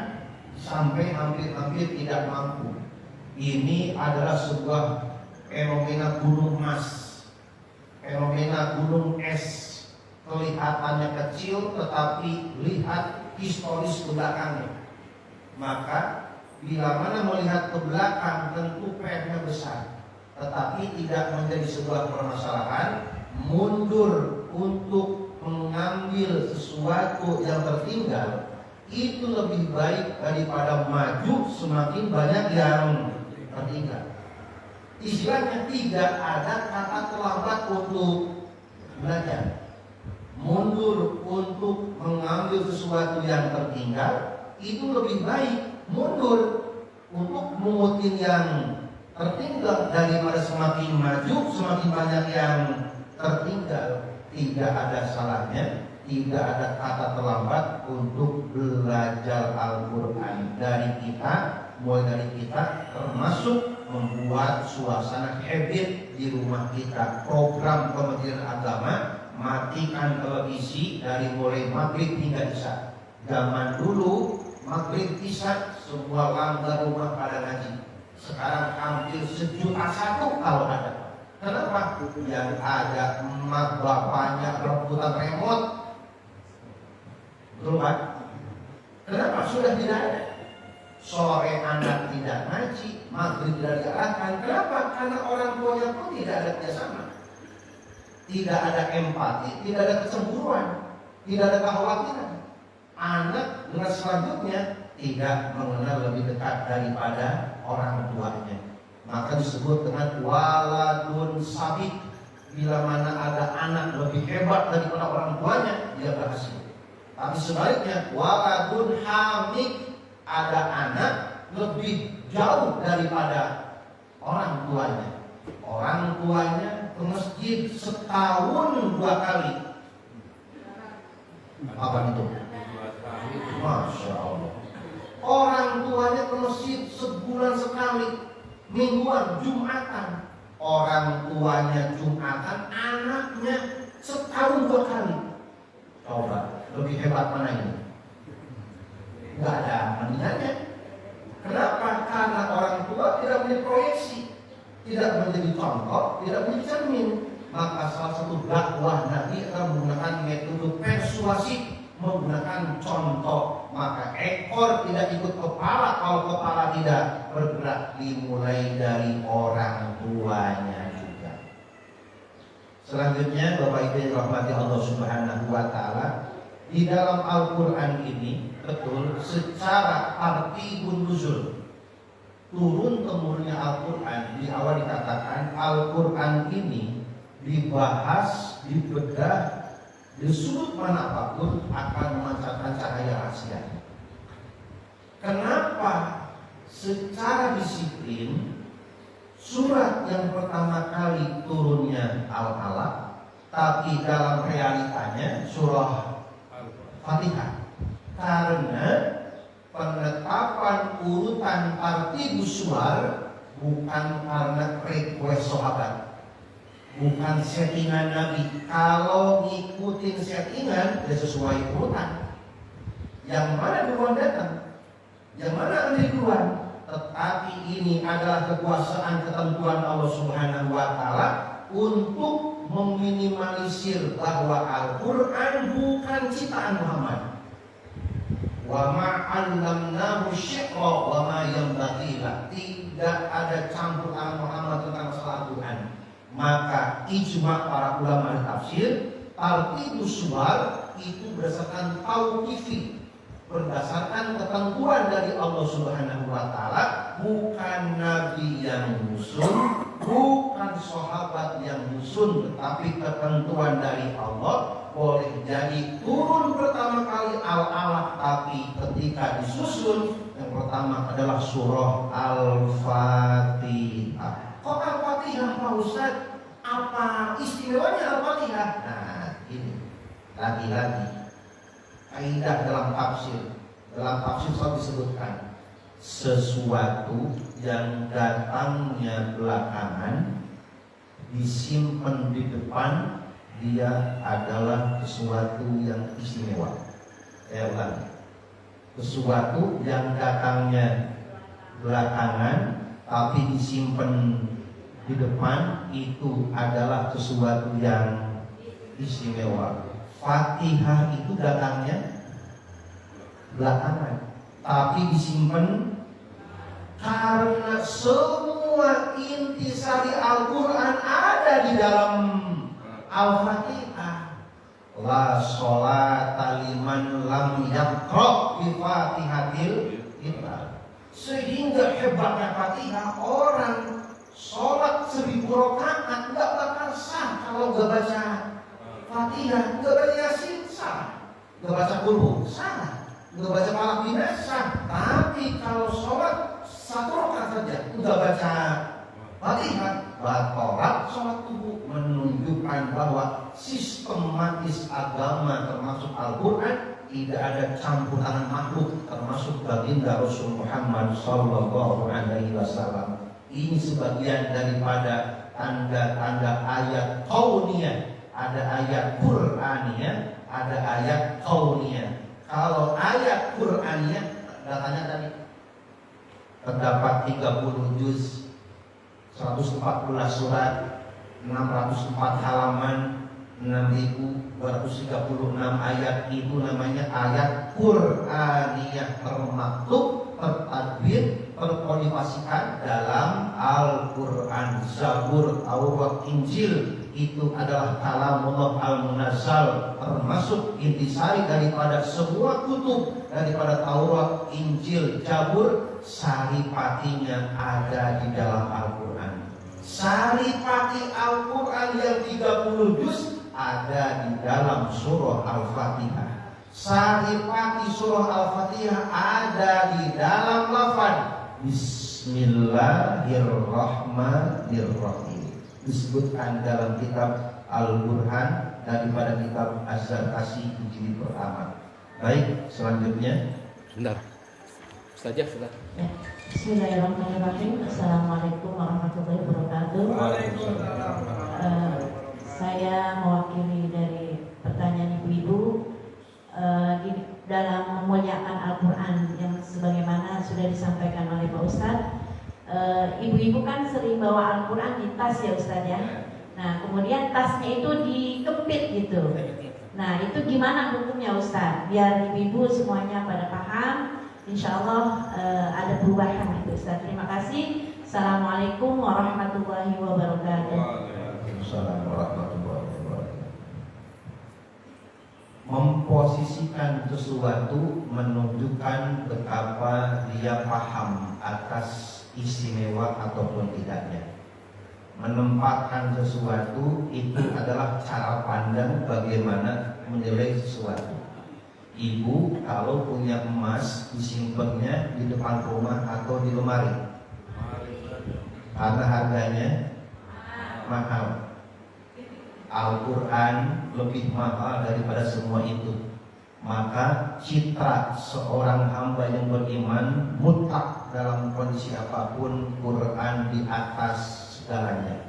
A: sampai hampir-hampir tidak mampu. Ini adalah sebuah fenomena gunung emas, fenomena gunung es. Kelihatannya kecil, tetapi lihat historis ke belakangnya. Maka bila mana melihat ke belakang tentu PR-nya besar, tetapi tidak menjadi sebuah permasalahan. Mundur untuk mengambil sesuatu yang tertinggal itu lebih baik daripada maju semakin banyak yang tertinggal. Istilahnya tidak ada kata terlambat untuk belajar. Mundur untuk mengambil sesuatu yang tertinggal itu lebih baik mundur untuk mengutin yang tertinggal daripada semakin maju semakin banyak yang tertinggal. Tidak ada salahnya, tidak ada kata terlambat untuk belajar Al-Quran dari kita, mulai dari kita, termasuk membuat suasana habit di rumah kita. Program Kementerian Agama, matikan televisi dari mulai maghrib hingga isya. Zaman dulu maghrib isya semua langgar rumah pada ngaji. Sekarang hampir 1.100.000 kalau ada. Kenapa? Yang ada emak bapaknya rebutan remote. Betul kan? Kenapa? Sudah tidak ada. Sore anak tidak ngaji, maghrib tidak diarahkan. Kenapa? Karena orang tuanya pun tidak ada kerjasama, tidak ada empati, tidak ada kecemburuan, tidak ada kekhawatiran. Anak generasi selanjutnya tidak mengenal lebih dekat daripada orang tuanya. Maka disebut dengan waladun sabit. Bila mana ada anak lebih hebat daripada orang tuanya, dia berhasil. Tapi sebaliknya, waladun hamid, ada anak lebih jauh daripada orang tuanya. Orang tuanya ke masjid setahun 2 kali. Apa itu? Masya Allah. Orang tuanya ke masjid sebulan sekali, mingguan, Jumatan. Orang tuanya Jumatan, anaknya setahun 2 kali. Coba, lebih hebat mana ini? Gak ada bandingannya. Kenapa? Karena orang tua tidak punya proyeksi, tidak menjadi contoh, tidak menjadi cermin. Maka salah satu dakwah Nabi adalah menggunakan metode persuasif, menggunakan contoh. maka ekor tidak ikut kepala kalau kepala tidak bergerak. Dimulai dari orang tuanya juga. Selanjutnya Bapak Ibu yang dirahmati Allah Subhanahu wa taala, di dalam Al-Qur'an ini betul secara tartibun nuzul, turun temurunnya Al-Qur'an, di awal dikatakan Al-Qur'an ini dibahas, dibedah di sudut mana apapun akan memancarkan cahaya rahasia. Kenapa secara disiplin surat yang pertama kali turunnya Al-Alaq, tapi dalam realitanya surah Fatihah? Karena penetapan urutan tartibus suwar bukan karena request sahabat, bukan settingan Nabi. Kalau ngikutin settingan ya sesuai urutan. Yang mana duluan datang, yang mana ambil duluan. Tetapi ini adalah kekuasaan ketentuan Allah Subhanahu wa taala untuk meminimalisir bahwa Al-Qur'an bukan ciptaan Muhammad. Wa ma 'allamnahu syi'ra wa ma yanbaghi lah. Tidak ada campur tangan Muhammad tentang masalah Al-Qur'an. Maka ijma para ulama tafsir, tartibus suwar itu berdasarkan tauqifi, berdasarkan ketentuan dari Allah Subhanahu wa taala, bukan nabi yang nyusun, bukan sahabat yang nyusun, tetapi ketentuan dari Allah. Boleh jadi turun pertama kali Al-Alaq, tapi ketika disusun yang pertama adalah surah Al-Fatihah. Kok Al-Fatihah Pak Ustaz? Apa istimewanya Al-Fatihah? Nah ini lagi-lagi kaidah dalam tafsir. Dalam tafsir selalu disebutkan sesuatu yang datangnya belakangan disimpan di depan, dia adalah sesuatu yang istimewa. Saya ulangi, sesuatu yang datangnya belakangan tapi disimpan di depan itu adalah sesuatu yang istimewa. Fatihah itu datangnya belakangan tapi disimpan karena semua intisari Al-Qur'an ada di dalam Al-Fatihah. La sholata liman lam yaqra bi Fatihatil Kitab. Sehingga hebatnya Fatihah, orang sholat 1000 rakaat nggak bakal sah kalau nggak baca Fatihah, nggak baca Yasin sah, nggak baca Qul sah, nggak baca Falaq bin sah. Tapi kalau sholat 1 rakaat saja nggak baca Fatihah, batalat sholat tubuh. Menunjukkan bahwa sistematis agama termasuk Al-Quran tidak ada campur tangan makhluk, termasuk baginda Rasul Muhammad Sallallahu Alaihi Wasallam. Ini sebagian daripada tanda-tanda ayat kauniyah. Ada ayat Qur'aniyah, ada ayat kauniyah. Kalau ayat Qur'aniyah, datanya tadi terdapat 30 juz, 114 surat, 604 halaman, 6.236 ayat. Itu namanya ayat Qur'aniyah, termaktub, tertadbir, terkonifasikan dalam Al-Quran. Zabur, Taurat, Injil itu adalah kalamullah al-munazzal, termasuk intisari daripada semua kutub, daripada Taurat, Injil, Zabur. Saripatinya ada di dalam Al-Quran. Saripati Al-Quran yang 30 juz ada di dalam surah Al-Fatihah. Saripati surah Al-Fatihah ada di dalam lafaz Bismillahirrahmanirrahim. Disebutkan dalam kitab Al-Burhan daripada kitab Az-Zarkashi jilid pertama. Baik, selanjutnya.
D: Sebentar. Saja, sebentar.
G: Ya. Bismillahirrahmanirrahim. Assalamualaikum warahmatullahi wabarakatuh. Saya mewakili dari pertanyaan ibu-ibu di dalam memuliakan Al-Quran yang sebagaimana sudah disampaikan oleh Pak Ustadz. Ibu-ibu kan sering bawa Al-Quran di tas ya Ustadz ya. Nah kemudian tasnya itu dikepit gitu. Nah itu gimana hukumnya Ustaz? Biar ibu-ibu semuanya pada paham. Insya Allah ada perubahan itu Ustaz. Terima kasih. Assalamualaikum warahmatullahi wabarakatuh.
C: Waalaikumsalam warahmatullahi wabarakatuh. Memposisikan sesuatu menunjukkan betapa dia paham atas istimewa ataupun tidaknya. Menempatkan sesuatu itu adalah cara pandang bagaimana menilai sesuatu. Ibu kalau punya emas disimpannya di depan rumah atau di lemari karena harganya mahal. Al-Quran lebih mahal daripada semua itu. Maka citra seorang hamba yang beriman mutlak dalam kondisi apapun, Quran di atas segalanya.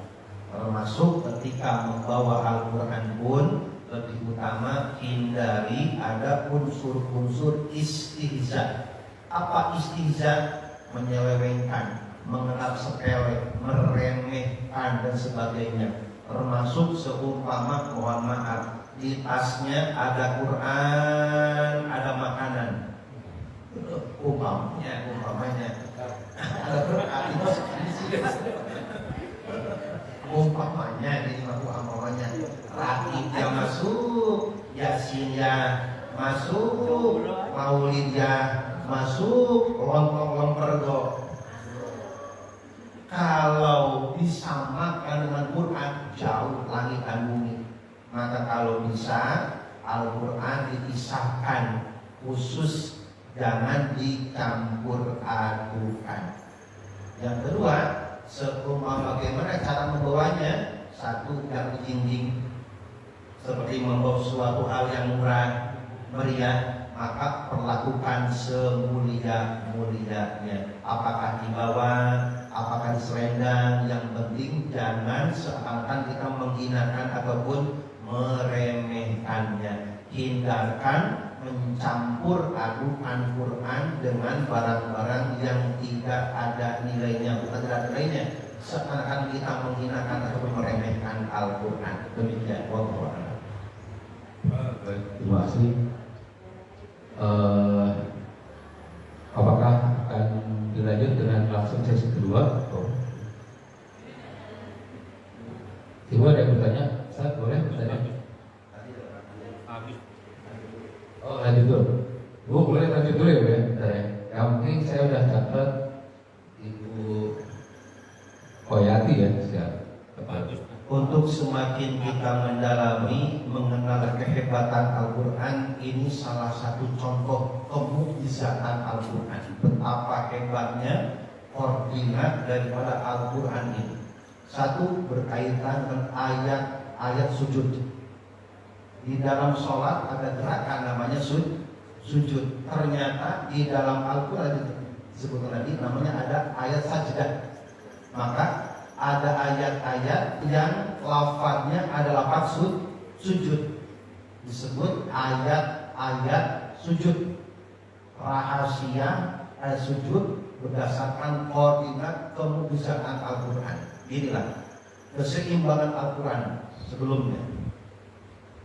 C: Termasuk ketika membawa Al-Quran pun lebih utama hindari ada unsur-unsur istihza. Apa istihza? Menyelewengkan, menganggap sepele, meremehkan dan sebagainya. Termasuk seumpama, mohon maaf, di tasnya ada Quran, ada makanan. Umpamanya ada Quran itu umpamanya ini umpamanya rakibnya masuk, Yasinnya masuk, Maulidnya masuk, lontong lempergo. Kalau disamakan dengan Quran jauh langit dan bumi. Maka kalau bisa Al-Quran dipisahkan, khusus jangan dicampur adukan. Yang kedua, seumpama bagaimana cara membawanya. Satu, yang dijinjing seperti membawa suatu hal yang murah meriah, maka perlakukan semulia-mulianya. Apakah di bawah, apakah di selendang, yang penting jangan seakan kita menghinakan ataupun meremehkannya. Hindarkan mencampur adukan Quran dengan barang-barang yang tidak ada nilainya, bukan tidak ada nilainya, seakan kita menghinakan ataupun meremehkan Al-Quran. Demikian. Wallahu a'lam.
B: Terima kasih. Apakah akan dilanjut dengan langsung sesi kedua? Ibu ada yang bertanya? Saya boleh bertanya? Oh, lanjut dulu. Bu, boleh lanjut dulu ya, Bu ya? Yang penting saya udah catat Ibu Koyati ya, siap.
C: Untuk semakin kita mendalami mengenal kehebatan Al-Quran, ini salah satu contoh kemukjizatan Al-Quran. Betapa hebatnya koordinat daripada Al-Quran ini. Satu, berkaitan dengan ayat-ayat sujud. Di dalam sholat ada gerakan namanya sujud. Ternyata di dalam Al-Quran disebutkan tadi namanya ada ayat sajdah. Maka ada ayat-ayat yang lafaznya ada lafaz sujud. Disebut ayat-ayat sujud. Rahasia ayat sujud berdasarkan koordinat kemukjizatan Al-Quran. Inilah keseimbangan Al-Quran sebelumnya.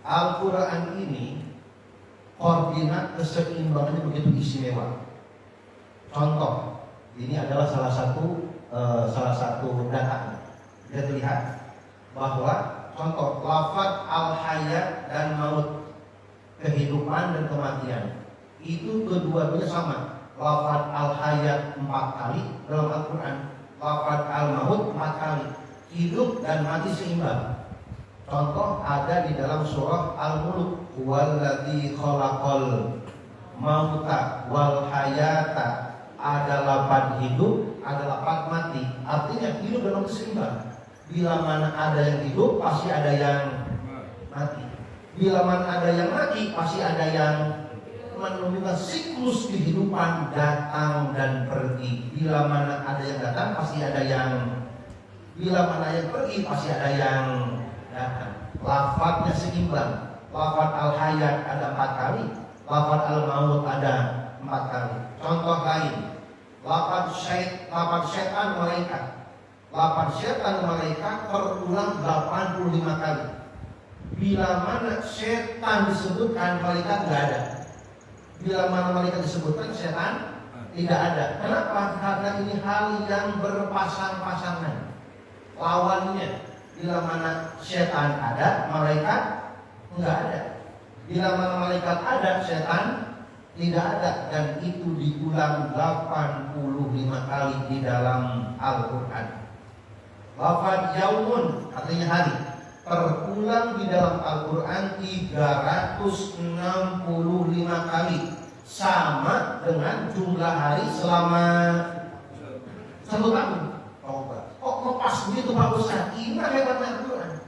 C: Al-Quran ini koordinat keseimbangannya begitu istimewa. Contoh, ini adalah salah satu data. Kita lihat bahwa contoh lafaz al-hayat dan maut, kehidupan dan kematian, itu kedua-duanya sama. Lafaz al-hayat 4 kali dalam Al-Quran, lafaz al-maut 4 kali. Hidup dan mati seimbang. Contoh ada di dalam surah Al-Mulk, huwallazi khalaqal mauta wal hayata. Ada lafaz hidup, ada lafaz mati. Artinya hidup dalam keseimbangan. Bila mana ada yang hidup, pasti ada yang mati. Bila mana ada yang mati, pasti ada yang menunjukkan siklus kehidupan datang dan pergi. Bila mana ada yang datang, pasti ada yang. Bila mana yang pergi, pasti ada yang datang. Lafaznya seimbang. Lafaz al-hayat ada 4 kali, lafaz al-maut ada 4 kali. Contoh lain, lafaz syaitan malaikat. Lafaz syaitan malaikat terulang 85 kali.
A: Bila mana setan disebutkan, malaikat nggak ada. Bila mana malaikat disebutkan, setan tidak ada. Kenapa? Karena ini hal yang berpasang-pasangan. Lawannya, bila mana setan ada, malaikat nggak ada. Bila mana malaikat ada, setan tidak ada. Dan itu diulang 85 kali di dalam Al-Quran. Lafaz yaumun artinya hari, terulang di dalam Al-Quran 365 kali, sama dengan jumlah hari selama 1 tahun. Kok lepas begitu Pak Ustaz? Ini hebatnya Al-Quran.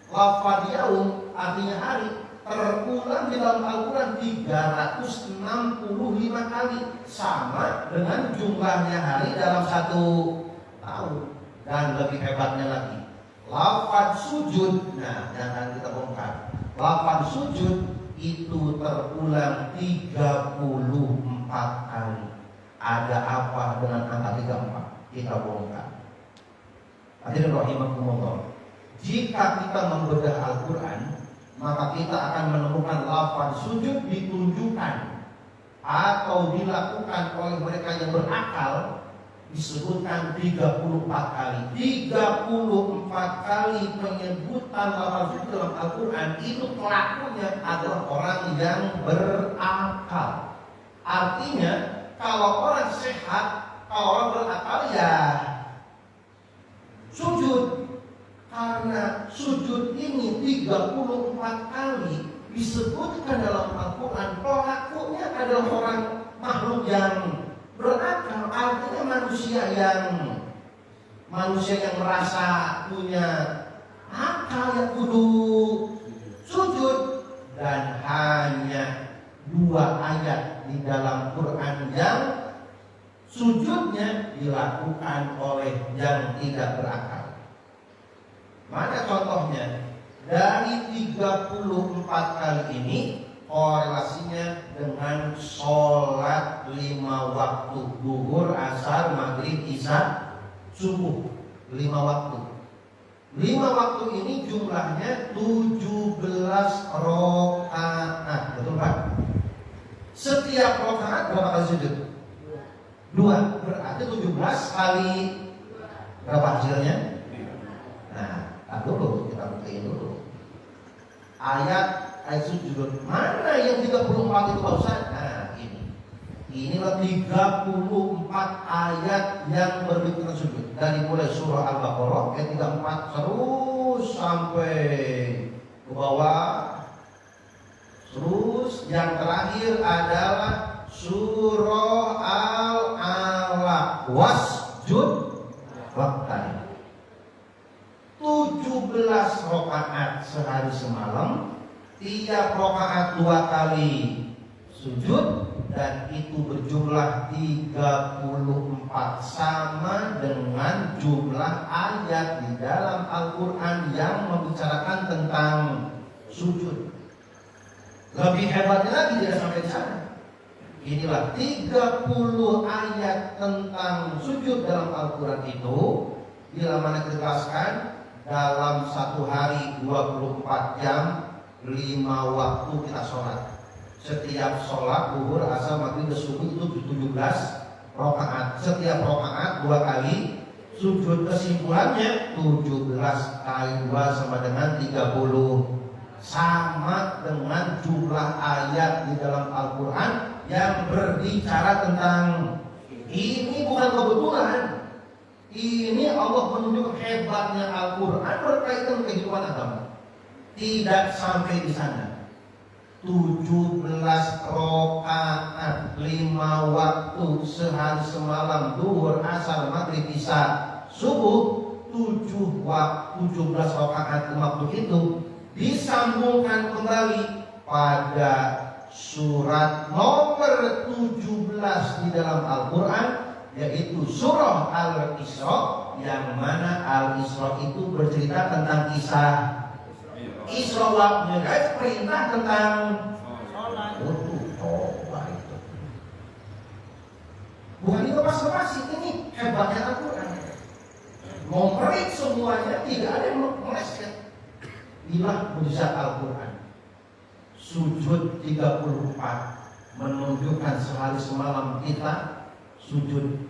A: Lafaz yaum artinya hari, terulang di dalam Al-Quran 365 kali, sama dengan jumlahnya hari dalam 1 tahun. Dan lebih hebatnya lagi, lafaz sujud, nah jangan kita bongkar. Lafaz sujud itu terulang 34 kali. Ada apa dengan angka 34? Kita bongkar. Hadirin rahimakumullah. Jika kita membedah Al-Quran, maka kita akan menemukan lafaz sujud ditunjukkan atau dilakukan oleh mereka yang berakal disebutkan 34 kali. 34 kali penyebutan lafaz sujud dalam Al-Quran itu pelakunya adalah orang yang berakal. Artinya kalau orang sehat, kalau orang berakal ya sujud. Karena sujud ini 34 kali disebutkan dalam Al-Quran, pelakunya adalah orang makhluk yang berakal, artinya manusia yang merasa punya akal yang kudu sujud. Dan hanya 2 ayat di dalam Quran yang sujudnya dilakukan oleh yang tidak berakal. Mana contohnya? Dari 34 kali ini korelasinya dengan sholat 5 waktu, zuhur, asar, maghrib, isya, subuh. 5 waktu. 5 waktu ini jumlahnya 17 rakaat. Betul Pak? Setiap rakaat berapa kali sujud? 2. Berarti 17 kali berapa hasilnya? Nah, dulu kita buktiin dulu. Ayat sujud mana yang 34 itu Pak Ustaz? Nah ini. Inilah 34 ayat yang berbicara sujud. Dari mulai surah Al-Baqarah ayat 34 terus sampai ke bawah. Terus yang terakhir adalah surah Al-Alaq, wasjud waqtarib. 17 rakaat sehari semalam, tiap rakaat 2 kali sujud, dan itu berjumlah 34, sama dengan jumlah ayat di dalam Al-Quran yang membicarakan tentang sujud. Lebih hebatnya lagi tidak sampai di sana. Inilah 30 ayat tentang sujud dalam Al-Quran itu, bila mana kita jelaskan dalam 1 hari 24 jam 5 waktu kita sholat. Setiap sholat zuhur, asar, maghrib, subuh itu 17 rakaat. Setiap rakaat 2 kali sujud. Kesimpulannya 17 kali 2 sama dengan 30, sama dengan jumlah ayat di dalam Al-Quran yang berbicara tentang ini. Bukan kebetulan. Ini Allah menunjukkan hebatnya Al-Quran berkaitan kehidupan agama. Tidak sampai di sana. 17 rakaat 5 waktu sehari semalam, zuhur, asar, maghrib, isya, subuh. 17 rakaat 5 waktu itu disambungkan kembali pada surat nomor 17 di dalam Al-Quran, yaitu surah Al-Isra, yang mana Al-Isra itu bercerita tentang kisah Isra wal Mi'raj, perintah tentang sholat. Coba itu. Bukan dilepas-lepas, ini hebatnya Al-Quran. Ngompret semuanya, tidak ada yang meleset. Inilah mujizat Al-Quran. Sujud 34 menunjukkan sehari semalam kita sujud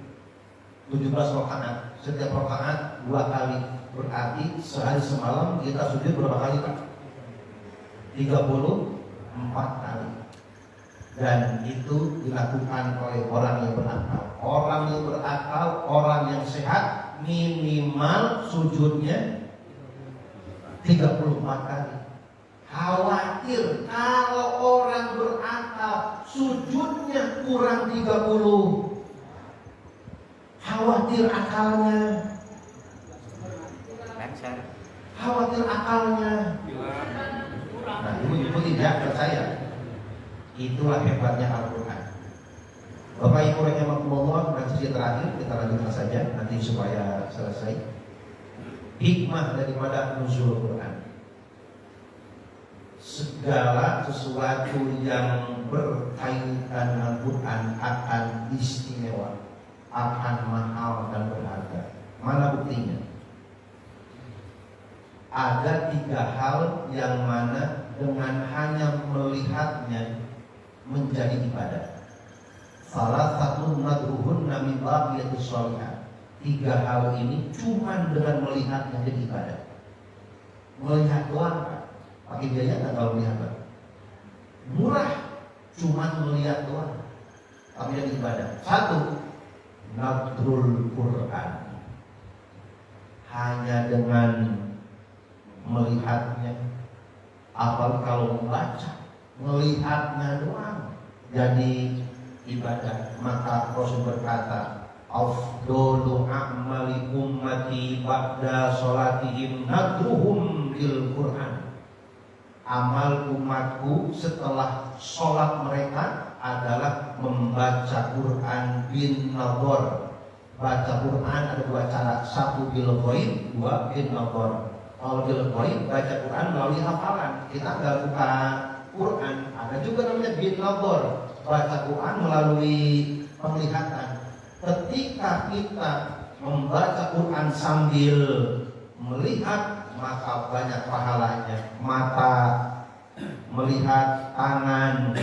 A: 17 rakaat. Setiap rakaat 2 kali. Berarti sehari semalam kita sujud berapa kali Pak? 34 kali. Dan itu dilakukan oleh orang yang berakal. Orang yang berakal, orang yang sehat, minimal sujudnya 34 kali. Khawatir kalau orang berakal sujudnya kurang 30. Khawatir akalnya. Khawatir akalnya. Nah, ibu tidak percaya. Itulah hebatnya Al-Quran. Bapak Ibu rahimakumullah, dan sesi terakhir kita lanjutkan saja nanti supaya selesai. Hikmah daripada nuzul Quran. Segala sesuatu yang berkaitan dengan Quran akan istimewa, akan mahal dan berharga. Mana buktinya? Ada 3 hal yang mana dengan hanya melihatnya menjadi ibadah. Salah satu madruhun nami baqiyatus sholihah. 3 hal ini cuma dengan melihatnya jadi ibadah. Melihat doang, pakai biaya nggak kalau melihat? Murah, cuma melihat doang, tapi jadi ibadah. 1, nadrul Quran. Hanya dengan melihatnya, apalagi kalau membaca, melihatnya doang jadi ibadah. Maka Rasul berkata, afdhalu a'mali ummati ba'da sholatihim nadruhum bil Quran. Amal umatku setelah sholat mereka adalah membaca Quran bin nadhar. Baca Quran ada 2 cara, 1 bil ghaib, 2 bin nadhar. Kalau bil ghaib baca Quran melalui hafalan, kita nggak buka Quran. Ada juga namanya bin nadhar, baca Quran melalui penglihatan. Ketika kita membaca Quran sambil melihat, maka banyak pahalanya. Mata melihat, tangan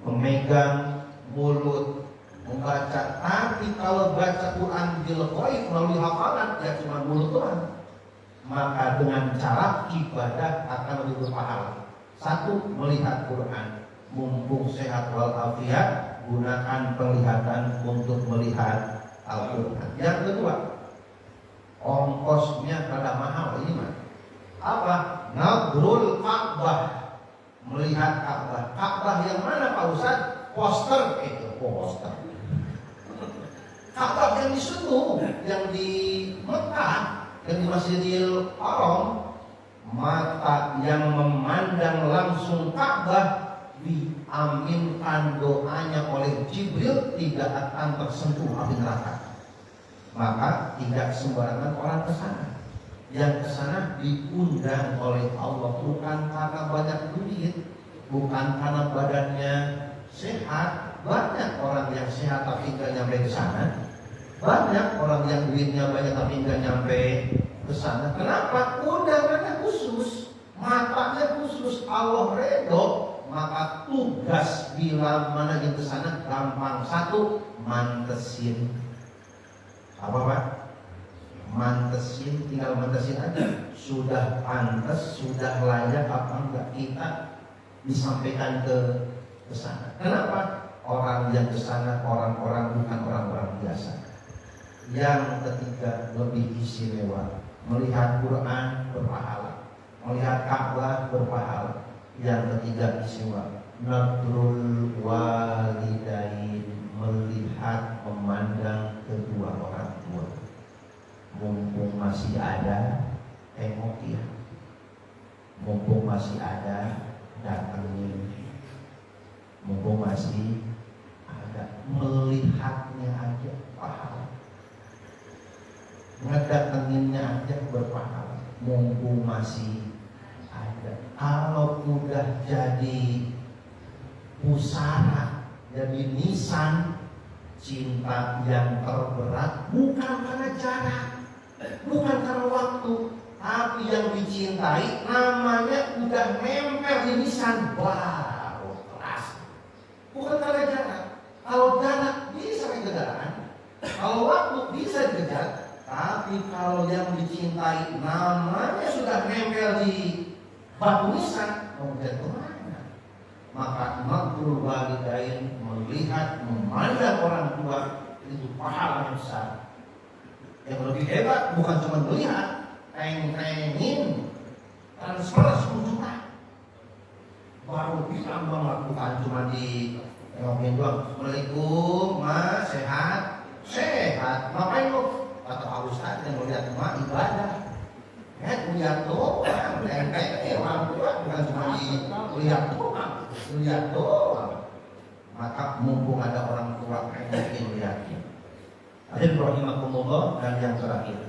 A: memegang, mulut membaca. Tapi kalau baca Quran bil ghaib melalui hafalan, ya cuma mulut doang. Maka dengan cara ibadah akan lebih berpahala. 1, melihat Quran. Mumpung sehat walafiat, gunakan penglihatan untuk melihat Al-Quran. Yang kedua, ongkosnya rada mahal ini mah. Apa? Nadrul Ka'bah. Melihat Ka'bah. Ka'bah yang mana Pak Ustaz? Poster itu, poster. Ka'bah yang di situ, yang di Mekah, yang di Masjidil Haram. Mata yang memandang langsung Ka'bah diaminkan doanya oleh Jibril tidak akan tersentuh api neraka. Maka tidak sembarangan orang ke sana. Yang ke sana diundang oleh Allah, bukan karena banyak duit, bukan karena badannya sehat. Banyak orang yang sehat tapi nggak nyampe ke sana. Banyak orang yang duitnya banyak tapi nggak nyampe ke sana. Kenapa? Undangannya khusus, matanya khusus, Allah redho. Maka tugas bila mana yang ke sana gampang. 1, mantesin. Apa Pak? Mantesin, tinggal mantesin aja. Sudah pantas, sudah layak apa enggak kita disampaikan ke sana. Kenapa? Orang yang ke sana orang-orang bukan orang-orang biasa. Yang ketiga lebih istimewa. Melihat Quran berpahala, melihat Ka'bah berpahala. Yang ketiga istimewa, nadrul walidain, melihat memandang kedua orang tua. Mumpung masih ada, tengok ya. Mumpung masih ada, datangin. Mumpung masih ada, melihatnya aja pahala. Ngedatanginnya aja berpahala. Mumpung masih ada. Kalau udah jadi pusara, jadi nisan, cinta yang terberat bukan karena jarak, bukan karena waktu, tapi yang dicintai namanya udah nempel di lisan, baru keras. Bukan karena jarak. Kalau jarak bisa kejaran, kalau waktu bisa dikejar, tapi kalau yang dicintai namanya sudah nempel di batu lisan, mau jadi kemana? Maka makrul walidain, melihat, memandang orang tua itu pahala yang besar. Yang lebih hebat bukan cuma melihat, teng-tengin, transfer 10 juta. Baru bisa banget, bukan cuma di nengokin doang. Assalamualaikum, mas, sehat? Sehat. Ngapain lu? Kata Pak Ustadz yang melihat emak ibadah. Lihat doang, teng-tengin, orang tua bukan cuma dilihat doang, lihat doang. Maka mumpung ada orang tua pengen lihatnya. Hadirin rahimakumullah, dan yang terakhir,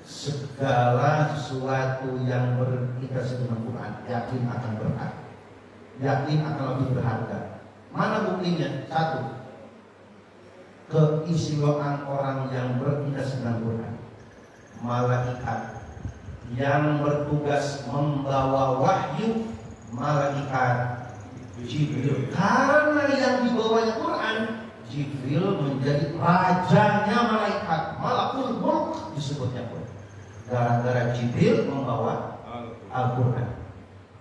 A: segala sesuatu yang berinteraksi dengan Quran yakin akan berkah, yakin akan lebih berharga. Mana buktinya? Satu, keistimewaan orang yang berinteraksi dengan Quran. Malaikat yang bertugas membawa wahyu, malaikat Jibril. Karena yang dibawanya Quran, Jibril menjadi rajanya malaikat, malakul mulk disebutnya pun. Gara-gara Jibril membawa Al-Quran.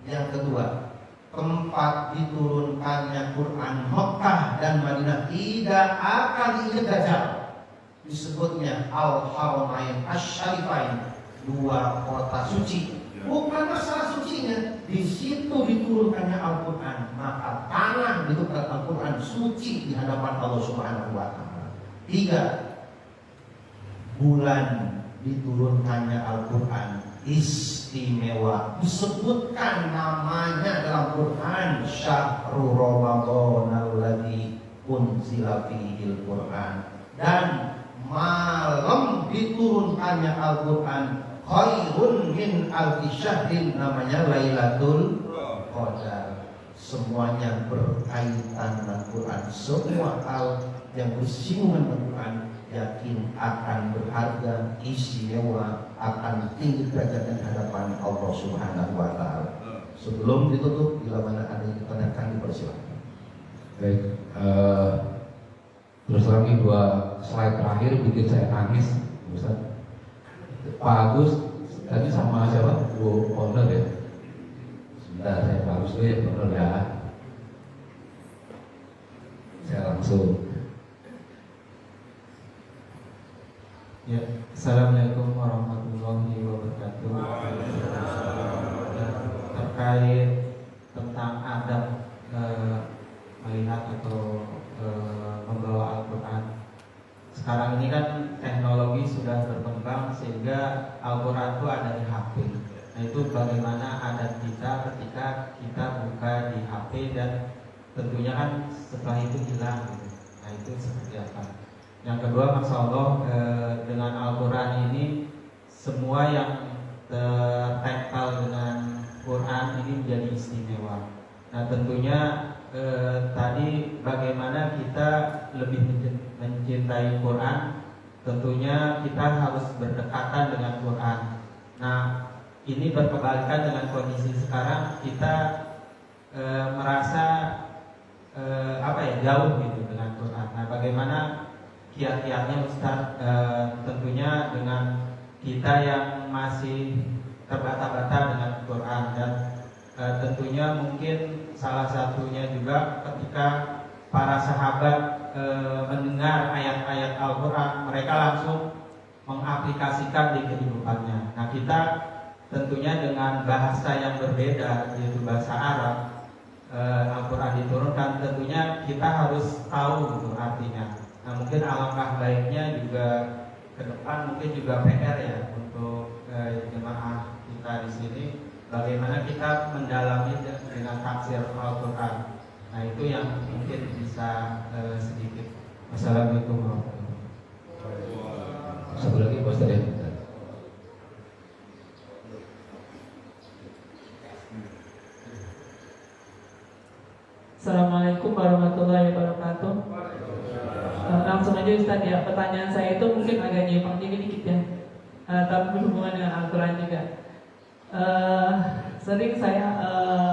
A: Yang kedua, tempat diturunkannya Quran Mekah dan Madinah tidak akan diinjak Dajjal. Disebutnya Al-Haramain Asy-Syarifain, 2 kota suci. Bukan masalah sucinya, di situ diturunkannya Al-Quran, maka tanah diturunkan Al-Quran suci di hadapan Allah Subhanahu wa Ta'ala. 3, bulan diturunkannya Al-Quran istimewa, disebutkan namanya dalam Quran, Syahrul Ramadan alladzi unzila fihil Quran, dan malam diturunkannya Al-Quran khairun min alfi syahrin, namanya Lailatul Qadar. Semuanya berkaitan dengan Quran. Semua hal yang bersinggungan dengan Quran yakin akan berharga, istimewa, akan tinggi derajatnya di hadapan Allah Subhanahu wa Ta'ala. Sebelum ditutup, bila mana ada yang ditanyakan, dipersilakan.
B: Baik, terus lagi 2 slide terakhir bikin saya nangis, Ustaz. Pak Agus tadi sama siapa? Bu owner ya. Sebentar, saya Pak Agus dulu ya, owner ya. Saya langsung.
H: Ya, Assalamualaikum warahmatullahi wabarakatuh. Terkait tentang adab melihat atau membawa Al-Quran. Sekarang ini kan teknologi sudah berkembang sehingga Al-Quran itu ada di HP. Nah, itu bagaimana adat kita ketika kita buka di HP dan tentunya kan setelah itu hilang gitu. Nah, itu seperti apa? Yang kedua, Masya Allah, dengan Al-Quran ini semua yang tertempel dengan Quran ini menjadi istimewa. Nah, tentunya tadi bagaimana kita lebih mencintai Quran, tentunya kita harus berdekatan dengan Quran. Nah, ini berkebalikan dengan kondisi sekarang, kita merasa jauh gitu dengan Quran. Nah, bagaimana kiat-kiatnya Ustaz, tentunya dengan kita yang masih terbata-bata dengan Quran, dan tentunya mungkin salah satunya juga ketika para sahabat mendengar ayat-ayat Al-Quran, mereka langsung mengaplikasikan di kehidupannya. Nah, kita tentunya dengan bahasa yang berbeda, yaitu bahasa Arab, Al-Quran diturunkan, tentunya kita harus tahu gitu artinya. Nah, mungkin alangkah baiknya juga ke depan mungkin juga PR ya untuk jemaah kita di sini, bagaimana kita mendalami dengan tafsir Al-Quran. Nah, itu yang mungkin bisa sedikit. Wassalamualaikum warahmatullahi wabarakatuh.
B: Satu lagi Pak Ustaz ya.
I: Assalamualaikum warahmatullahi wabarakatuh. Langsung aja Ustaz ya, pertanyaan saya itu mungkin agak nyimpang dikit ya. tapi berhubungan dengan Al-Quran juga. Sering saya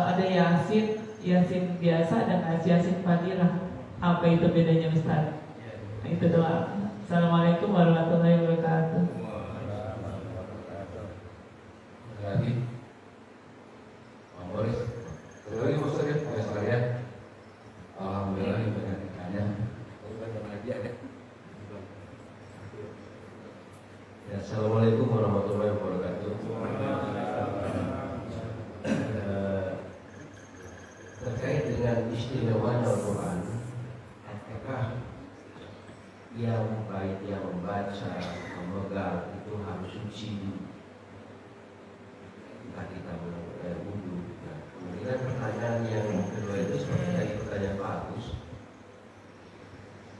I: ada Yasin biasa dan Yasin Fadilah. Apa itu bedanya Ustaz? Itu doa. Assalamualaikum warahmatullahi wabarakatuh.
B: Lagi, Bang Boris, terus Ustaz ya, sekalian. Alhamdulillah ini penyampaiannya.
C: Ya, Assalamualaikum warahmatullahi wabarakatuh. Terkait dengan istimewanya Al-Quran, apakah yang baik yang membaca, memegang itu harus suci? Entah kita melakukan wudhu. Nah, kemudian pertanyaan yang kedua itu seperti tadi pertanyaan Pak Agus.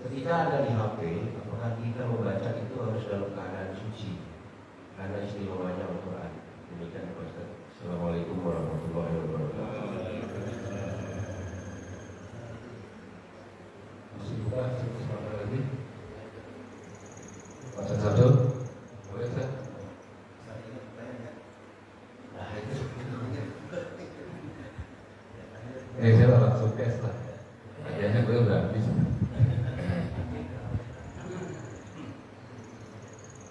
C: Ketika ada di HP, apakah kita membaca itu harus dalam keadaan suci? Karena istimewanya Al-Quran. Demikian Pak Ustaz. Assalamualaikum warahmatullahi wabarakatuh.
B: Masih buka, sebentar lagi. Pak Sabtu, boleh Ustaz? Saya langsung tes lah. Akhirnya gue udah habis.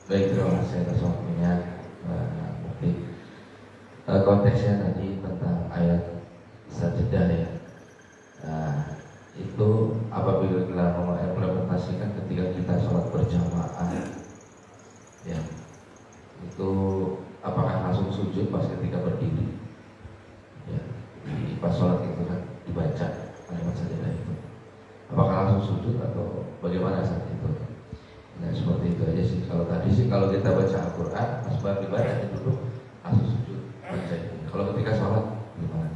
B: Baik, terima kasih atas waktunya. Konteksnya tadi tentang ayat Sajdah ya. Itu apabila kita mengimplementasikan ketika kita sholat berjamaah, ya, itu apakah langsung sujud pas ketika berdiri? Ya, pas sholat itu kan dibaca kalimat Sajdah itu. Apakah langsung sujud atau bagaimana saat itu? Nah, seperti itu aja sih. Kalau tadi sih kalau kita baca Al-Quran pas baru dibaca duduk langsung sujud baca itu. Kalau ketika sholat gimana?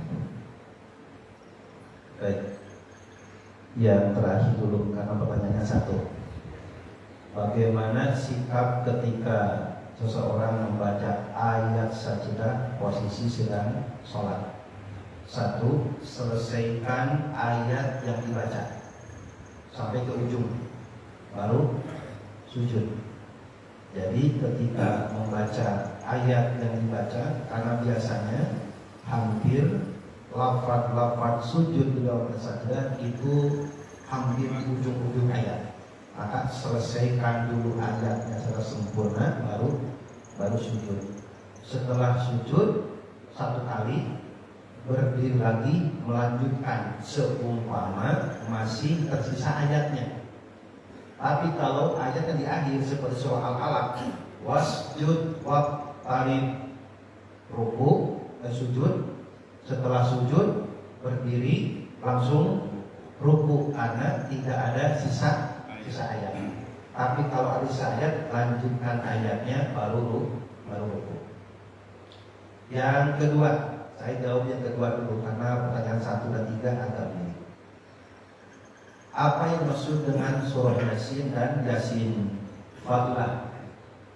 C: Baik. Yang terakhir dulu karena pertanyaannya satu. Bagaimana sikap ketika seseorang membaca ayat Sajdah posisi sedang sholat? Satu, selesaikan ayat yang dibaca sampai ke ujung, baru sujud. Jadi ketika membaca ayat yang dibaca, karena biasanya hampir lafaz-lafaz sujud di dalam Sajdah itu hampir di ujung-ujung ayat. Maka selesaikan dulu ayatnya secara sempurna, baru sujud. Setelah sujud satu kali, berdiri lagi melanjutkan seumpama masih tersisa ayatnya. Tapi kalau ayatnya di akhir seperti surah Al-Alaq, wasjud waqtarib, ruku dan sujud. Setelah sujud berdiri langsung ruku karena tidak ada sisa ayat. Tapi kalau ada sisa ayat, lanjutkan ayatnya baru ruku. Yang kedua, saya jawab yang kedua dulu karena pertanyaan 1 dan 3 agak mirip. Apa yang maksud dengan surah Yasin dan Yasin Fadilah?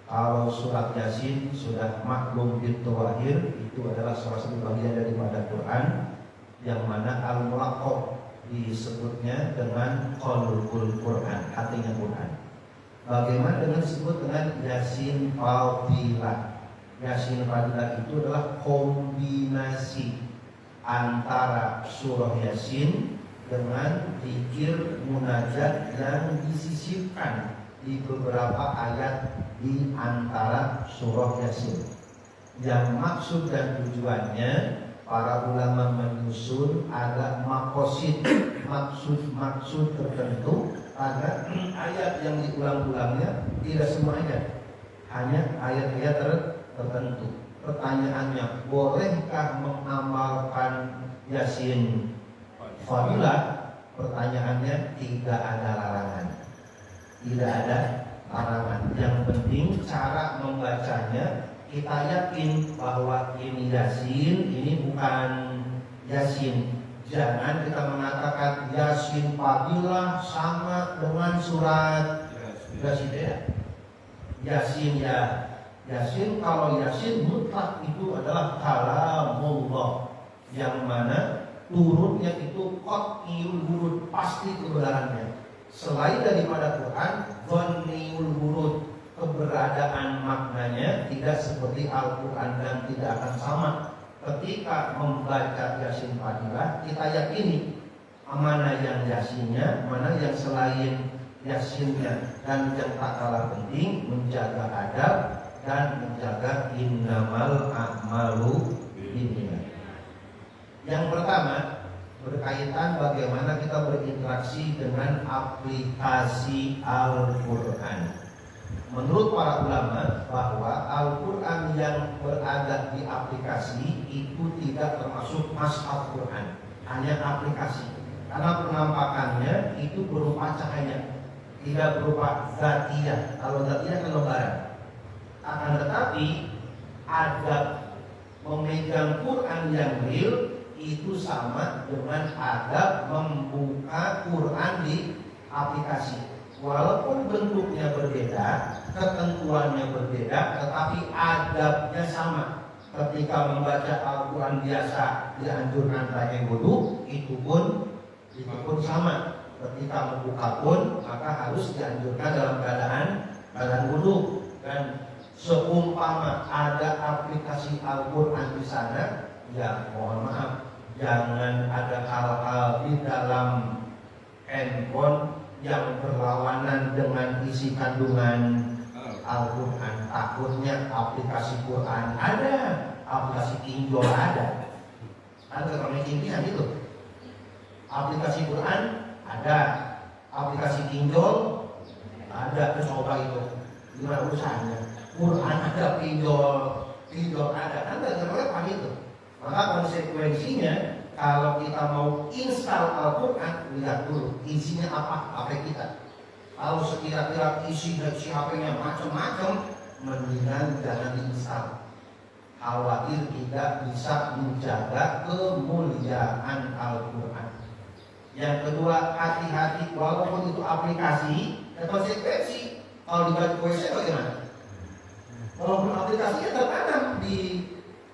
C: Kalau surat Yasin sudah maklum bitawahir, itu adalah salah satu bagian daripada Quran yang mana al-mulaqab disebutnya dengan qalbul Quran, hatinya Quran. Bagaimana dengan disebut dengan Yasin Fadilah? Yasin Fadilah itu adalah kombinasi antara surah Yasin dengan zikir munajat yang disisipkan di beberapa ayat di antara surah Yasin. Yang maksud dan tujuannya para ulama menyusun ada makosid, maksud tertentu pada ayat yang diulang-ulangnya. Tidak semua ayat, hanya ayat-ayat tertentu. Pertanyaannya, bolehkah mengamalkan Yasin Fadilah? Pertanyaannya tidak ada larangan. Tidak ada larangan. Yang penting cara membacanya kita yakin bahwa ini Yasin, ini bukan Yasin. Jangan kita mengatakan Yasin Fadilah sama dengan surat Yasin. Yasin ya. Yasin, kalau Yasin mutlak itu adalah kalamullah, yang mana turunnya itu qat'iyul wurud, pasti kebenarannya. Selain daripada Quran, dhanniyul wurud, keberadaan maknanya
A: mempelajari Al-Quran dan tidak akan sama ketika membaca Yasin Fadilah. Kita yakini mana yang Yasinnya, mana yang selain Yasinnya, dan yang tak kalah penting menjaga adab dan menjaga innamal a'malu binniyat. Yang pertama berkaitan bagaimana kita berinteraksi dengan aplikasi Al-Quran. Menurut para ulama bahwa Al-Quran yang berada di aplikasi itu tidak termasuk Mushaf Quran, hanya aplikasi. Karena penampakannya itu berupa cahaya, tidak berupa zatiyah. Kalau zatiyah kan lembaran. Akan tetapi adab memegang Quran yang real itu sama dengan adab membuka Quran di aplikasi. Walaupun bentuknya berbeda, ketentuannya berbeda, tetapi adabnya sama. Ketika membaca Al-Quran biasa dianjurkan pakai wudu, itu pun sama. Ketika membuka pun maka harus dianjurkan dalam keadaan wudu. Dan seumpama ada aplikasi Al-Quran di sana, ya mohon maaf, jangan ada hal-hal di dalam handphone yang berlawanan dengan isi kandungan Al-Quran. Takutnya aplikasi Quran ada, aplikasi pinjol ada. Ada namanya impian itu. Aplikasi Quran ada, aplikasi pinjol ada. Coba itu gimana urusannya? Quran ada, pinjol ada. Kan tidak relevan itu. Maka konsekuensinya kalau kita mau install Al-Quran, lihat dulu isinya apa HP kita. Kalau sekira-kira isi HP-nya macam-macam, mendingan jangan diinstal. Khawatir tidak bisa menjaga kemuliaan Al-Quran. Yang kedua, hati-hati walaupun itu aplikasi, ada konsekuensi. Kalau dibaca WC bagaimana? Walaupun aplikasinya tertanam di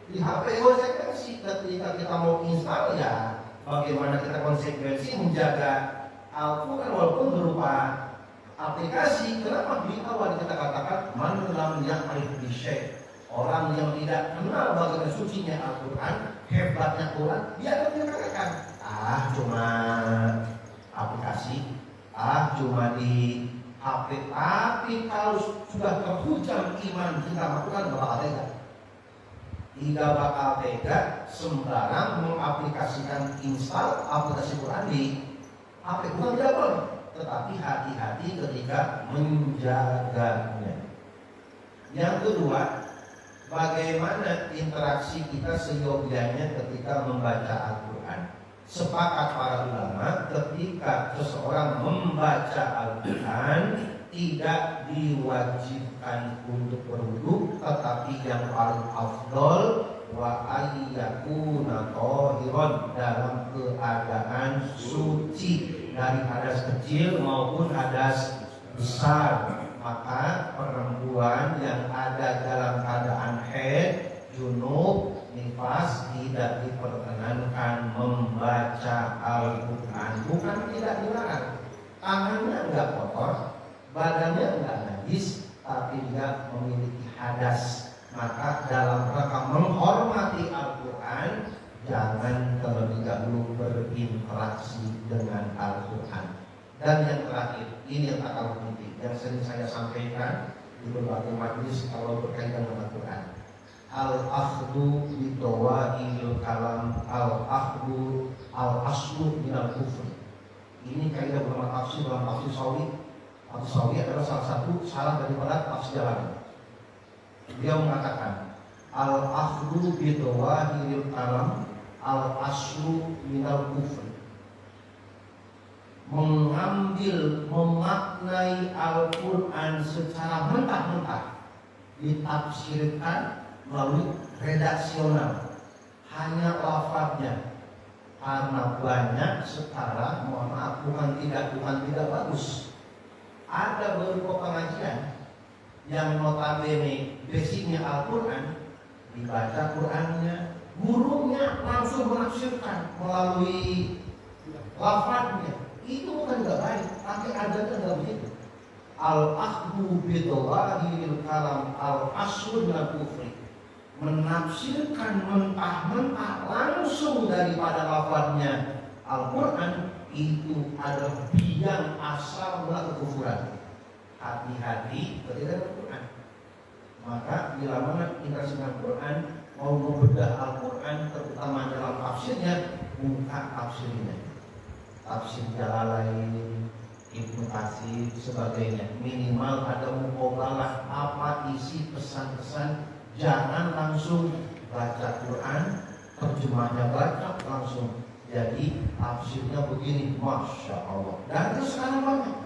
A: HP, konsekuensi ketika kita mau install, ya bagaimana kita konsekuensi menjaga Al-Quran walaupun berupa aplikasi. Kenapa di awal kita katakan man lam ya'rif bisyai', orang yang tidak kenal bagaimana sucinya Al-Quran, hebatnya Quran, dia akan mengatakan cuma aplikasi, cuma di HP. Tapi kalau sudah terhujam iman kita melakukan bakal tega. Tidak bakal tega sembarang mengaplikasikan install aplikasi Quran di HP. Bukan tidak boleh, tetapi hati-hati ketika menjaganya. Yang kedua, bagaimana interaksi kita seyogianya ketika membaca Al-Quran. Sepakat para ulama ketika seseorang membaca Al-Quran tidak diwajibkan untuk berwudu, tetapi yang paling afdol wa ayyakuna tahiran, dalam keadaan suci dari hadas kecil maupun hadas besar. Maka perempuan yang ada dalam keadaan haid, junub, nifas tidak diperkenankan membaca Al-Quran. Bukan tidak dilarang, tangannya enggak kotor, badannya enggak najis, tapi dia memiliki hadas. Maka dalam rangka menghormati Al-Quran, jangan terlebih dahulu berinteraksi dengan Al-Quran. Dan yang terakhir, ini yang tak kalah penting, yang sering saya sampaikan di berbagai majelis kalau berkaitan dengan Al-Quran. Al-akhdu bidawa'il kalam, al-akhdu al-aslu minal kufr. Ini kaidah ulama tafsir dalam tafsir Sawi. Tafsir Sawi adalah salah satu salah daripada tafsir Jalalain. Dia mengatakan al-akhdu bidawa'il kalam, al-aslu minal kufr. Mengambil, memaknai Al-Quran secara mentah-mentah, ditafsirkan melalui redaksional, hanya lafadznya, karena banyak setara, mohon maaf, bukan tidak bagus. Ada beberapa pengajian yang notabene basicnya Al-Quran, dibaca Qurannya, gurunya langsung menafsirkan melalui lafadznya. Itu bukan tidak baik, tapi adanya tidak begitu. Al-akhdu bidawahil kalam al-aslu minal kufri. menafsirkan mentah-mentah langsung daripada lafadznya Al-Quran, itu adalah biang asal mula kekufuran. Hati-hati ketika Al-Quran. Maka bila mana kita dengan Al-Quran, mau membedah Al-Quran, terutama dalam tafsirnya, buka tafsirnya. Tafsir Jalalain, Ibnu Katsir, sebagainya. Minimal ada muqabalah apa isi pesan-pesan. Jangan langsung baca Quran, terjemahnya baca langsung. Jadi tafsirnya begini, Masya Allah. Dan itu sekarang banyak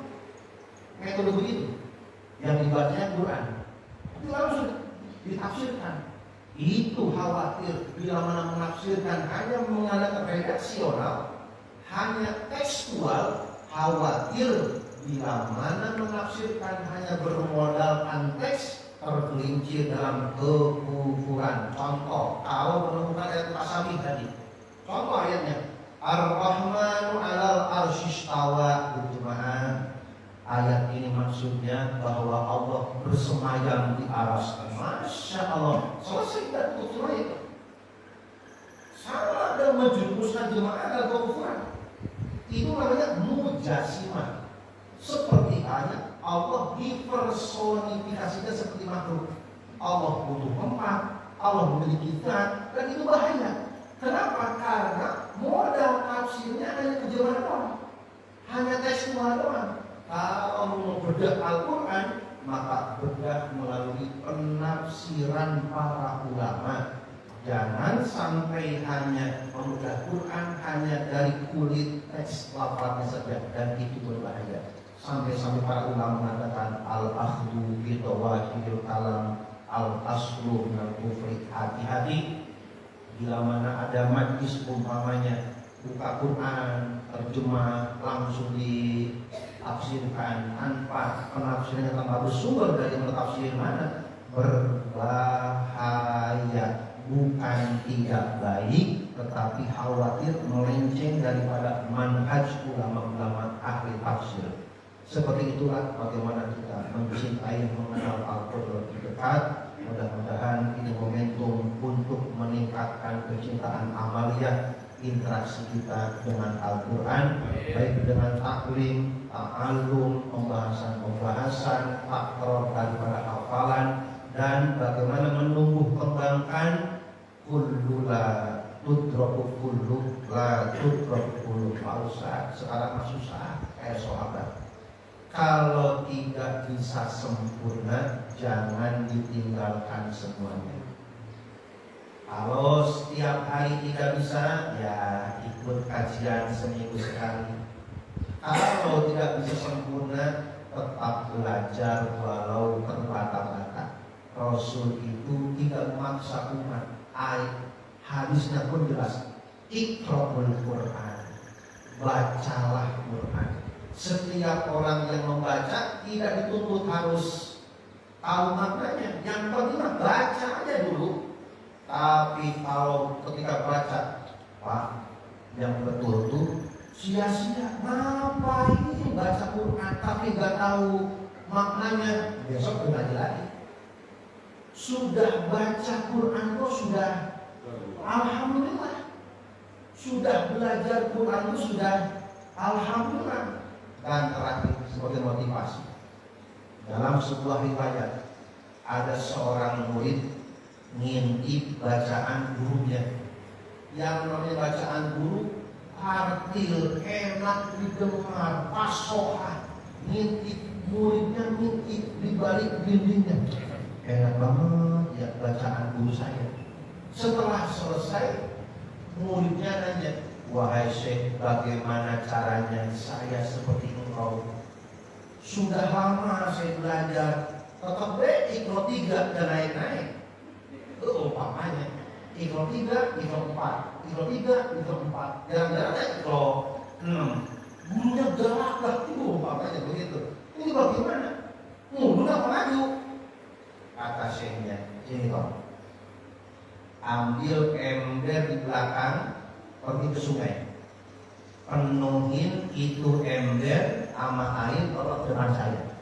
A: metode begitu. Yang dibacanya Quran, itu langsung ditafsirkan. Itu khawatir bila mana menafsirkan hanya menggunakan redaksional, hanya tekstual, khawatir bila mana menafsirkan hanya bermodalkan teks, tergelincir dalam kekufuran. Contoh, kalau menemukan ayat tasawuf tadi, contoh ayatnya Ar-Rahmanu 'alal arsyistawa. Berjemaah, ayat ini maksudnya bahwa Allah bersemayam di aras. Masya Allah, selesai dan tutup itu. Salah dan menjurumuskan jemaah dalam kekufuran. Itu namanya mujasimah. Seperti hanya Allah dipersonifikasikan seperti makhluk. Allah butuh tempat, Allah memiliki zat, dan itu bahaya. Kenapa? Karena modal tafsirnya hanya terjemahan doang, hanya tekstual doang. Kalau mau bedah Al-Quran, maka bedah melalui penafsiran para ulama. Jangan sampai hanya membedah Quran hanya dari kulit teks lafaznya saja, dan itu berbahaya. Sampai-sampai para ulama mengatakan al-akhdhu bi tawahidil kalam al-aslu minal kufri. Hati-hati bila mana ada majlis umpamanya buka Quran, terjemah langsung ditafsirkan tanpa penafsirannya tanpa bersumber dari tafsir mana, berbahaya. Bukan tidak baik, tetapi khawatir melenceng daripada manhaj ulama-ulama ahli tafsir. Seperti itulah bagaimana kita mencintai, mengenal Al-Quran lebih dekat. Mudah-mudahan ini momentum untuk meningkatkan kecintaan amaliyah, interaksi kita dengan Al-Quran, baik dengan taklim, ta'allum, pembahasan-pembahasan, takror daripada hafalan, dan bagaimana menumbuh kembangkan kullu la tudraku kullu la tudraku kullu. Pak sekarang mah susah kayak sahabat. Kalau tidak bisa sempurna, jangan ditinggalkan semuanya. Kalau setiap hari tidak bisa, ya ikut kajian seminggu sekali. Kalau tidak bisa sempurna, tetap belajar walau terbata-bata. Rasul itu tidak memaksa umat. Hadisnya pun jelas, Iqra'ul Quran, bacalah Quran. Setiap orang yang membaca tidak dituntut harus tahu maknanya. Yang penting baca aja dulu. Tapi kalau ketika baca, Pak, yang betul tuh sia-sia. Ngapain baca Quran tapi nggak tahu maknanya? Besok ngaji lagi. Sudah baca Quran kok sudah, alhamdulillah. Sudah belajar Quran itu sudah, alhamdulillah. Dan terakhir sebagai motivasi, dalam sebuah riwayat ada seorang murid ngintip bacaan gurunya. Yang namanya bacaan guru artil, enak didengar, fasohah. Ngintip muridnya, ngintip di balik dindingnya. Enak banget ya bacaan guru saya. Setelah selesai, muridnya nanya, wahai Syekh, bagaimana caranya saya seperti engkau? Sudah lama saya belajar, tetap Iqra 3 dan naik-naik. Itu umpamanya Iqra 3, Iqra 4, Iqra 3, Iqra 4. Jangan-jangan Iqra 6. Gurunya galak itu umpamanya begitu. Ini bagaimana? Mundur apa maju? Kata Syekhnya, ini kok, ambil ember di belakang, pergi ke sungai, penuhin itu ember sama air kalau depan saya.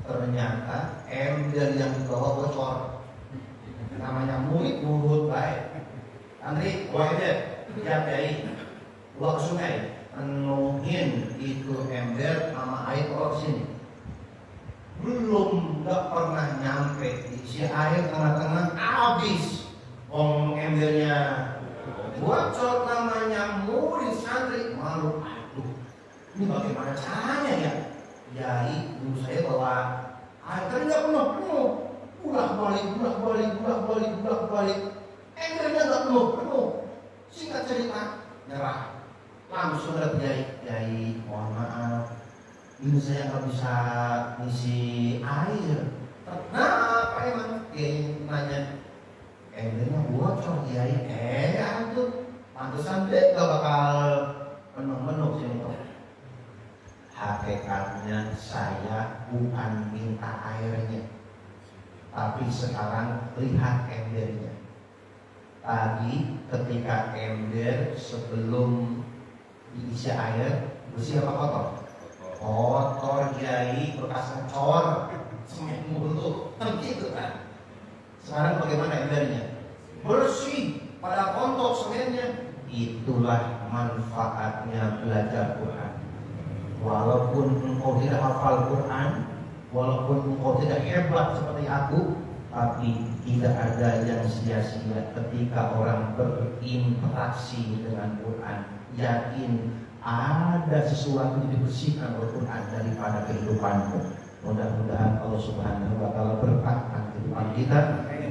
A: Ternyata ember yang dibawa bocor. namanya murid nurut baik. Andri, wajib tiap hari gua ke sungai penuhin itu ember sama air ke sini. Belum, nggak pernah nyampe isi air tengah-tengah habis. Embernya bocor, namanya murid santri malu. Aduh, ini bagaimana caranya ya? Yai dulu saya bawa air tapi nggak penuh. Bolak-balik. Embernya nggak penuh. Singkat cerita, nyerah. Langsung ada Yai, mohon maaf, ini saya nggak bisa ngisi air. Kenapa emang? Dia nanya, embernya bocor Yai. Aduh, pantesan deh gak bakal penuh sini tuh. Hakikatnya saya bukan minta airnya, tapi sekarang lihat embernya. Tadi ketika ember sebelum diisi air bersih apa kotor? Kotor Yai, bekas ngecor, semen mulu, kan gitu kan. Sekarang bagaimana embernya? Bersih, pada kontok semennya. Itulah manfaatnya belajar Quran. Walaupun engkau tidak hafal Quran, walaupun engkau tidak hebat seperti aku, tapi tidak ada yang sia-sia ketika orang berinteraksi dengan Quran. Yakin ada sesuatu yang dibersihkan oleh Quran daripada kehidupanmu. Mudah-mudahan Allah Subhanahu wa Ta'ala berkatkan kehidupan kita.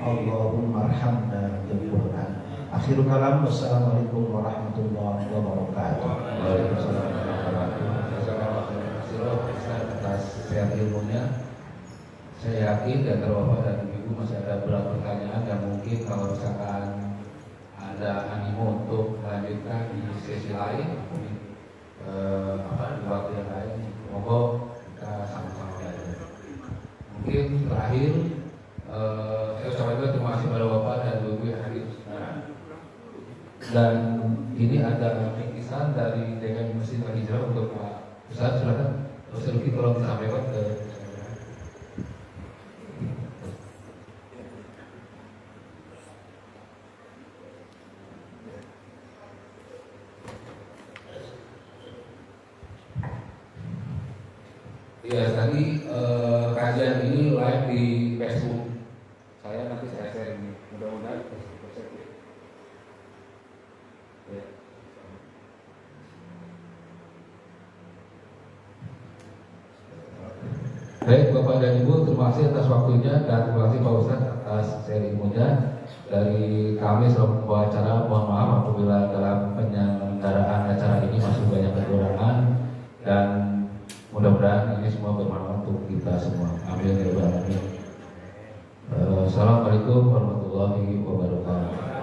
A: Allahumma arhamna bil Quran. Akhirul kalam, wassalamualaikum warahmatullahi wabarakatuh.
B: Waalaikumsalam atas share ilmunya. Saya yakin di antara Bapak dan Ibu masih ada beberapa pertanyaan yang mungkin kalau misalkan ada animo untuk melanjutkan di sesi lain, di waktu yang lain, monggo kita sama-sama belajar. Mungkin terakhir saya ucapkan terima kasih pada Bapak dan Ibu yang hadir. Dan ini ada bingkisan dari Dekan Masjid Al-Hijrah untuk Pak Ustaz. Silakan Ustaz Luki, tolong disampaikan ke ya. Tadi kajian ini live di Facebook. Nanti saya share ini. Mudah-mudahan ya. Baik Bapak dan Ibu, terima kasih atas waktunya dan terima kasih Pak Ustadz atas sharing ilmunya. Dari kami selaku pembawa acara, mohon maaf apabila dalam penyelenggaraan acara ini masih banyak kekurangan, dan mudah-mudahan ini semua bermanfaat untuk kita semua. Amin ya rabbal alamin. Assalamualaikum warahmatullahi wabarakatuh.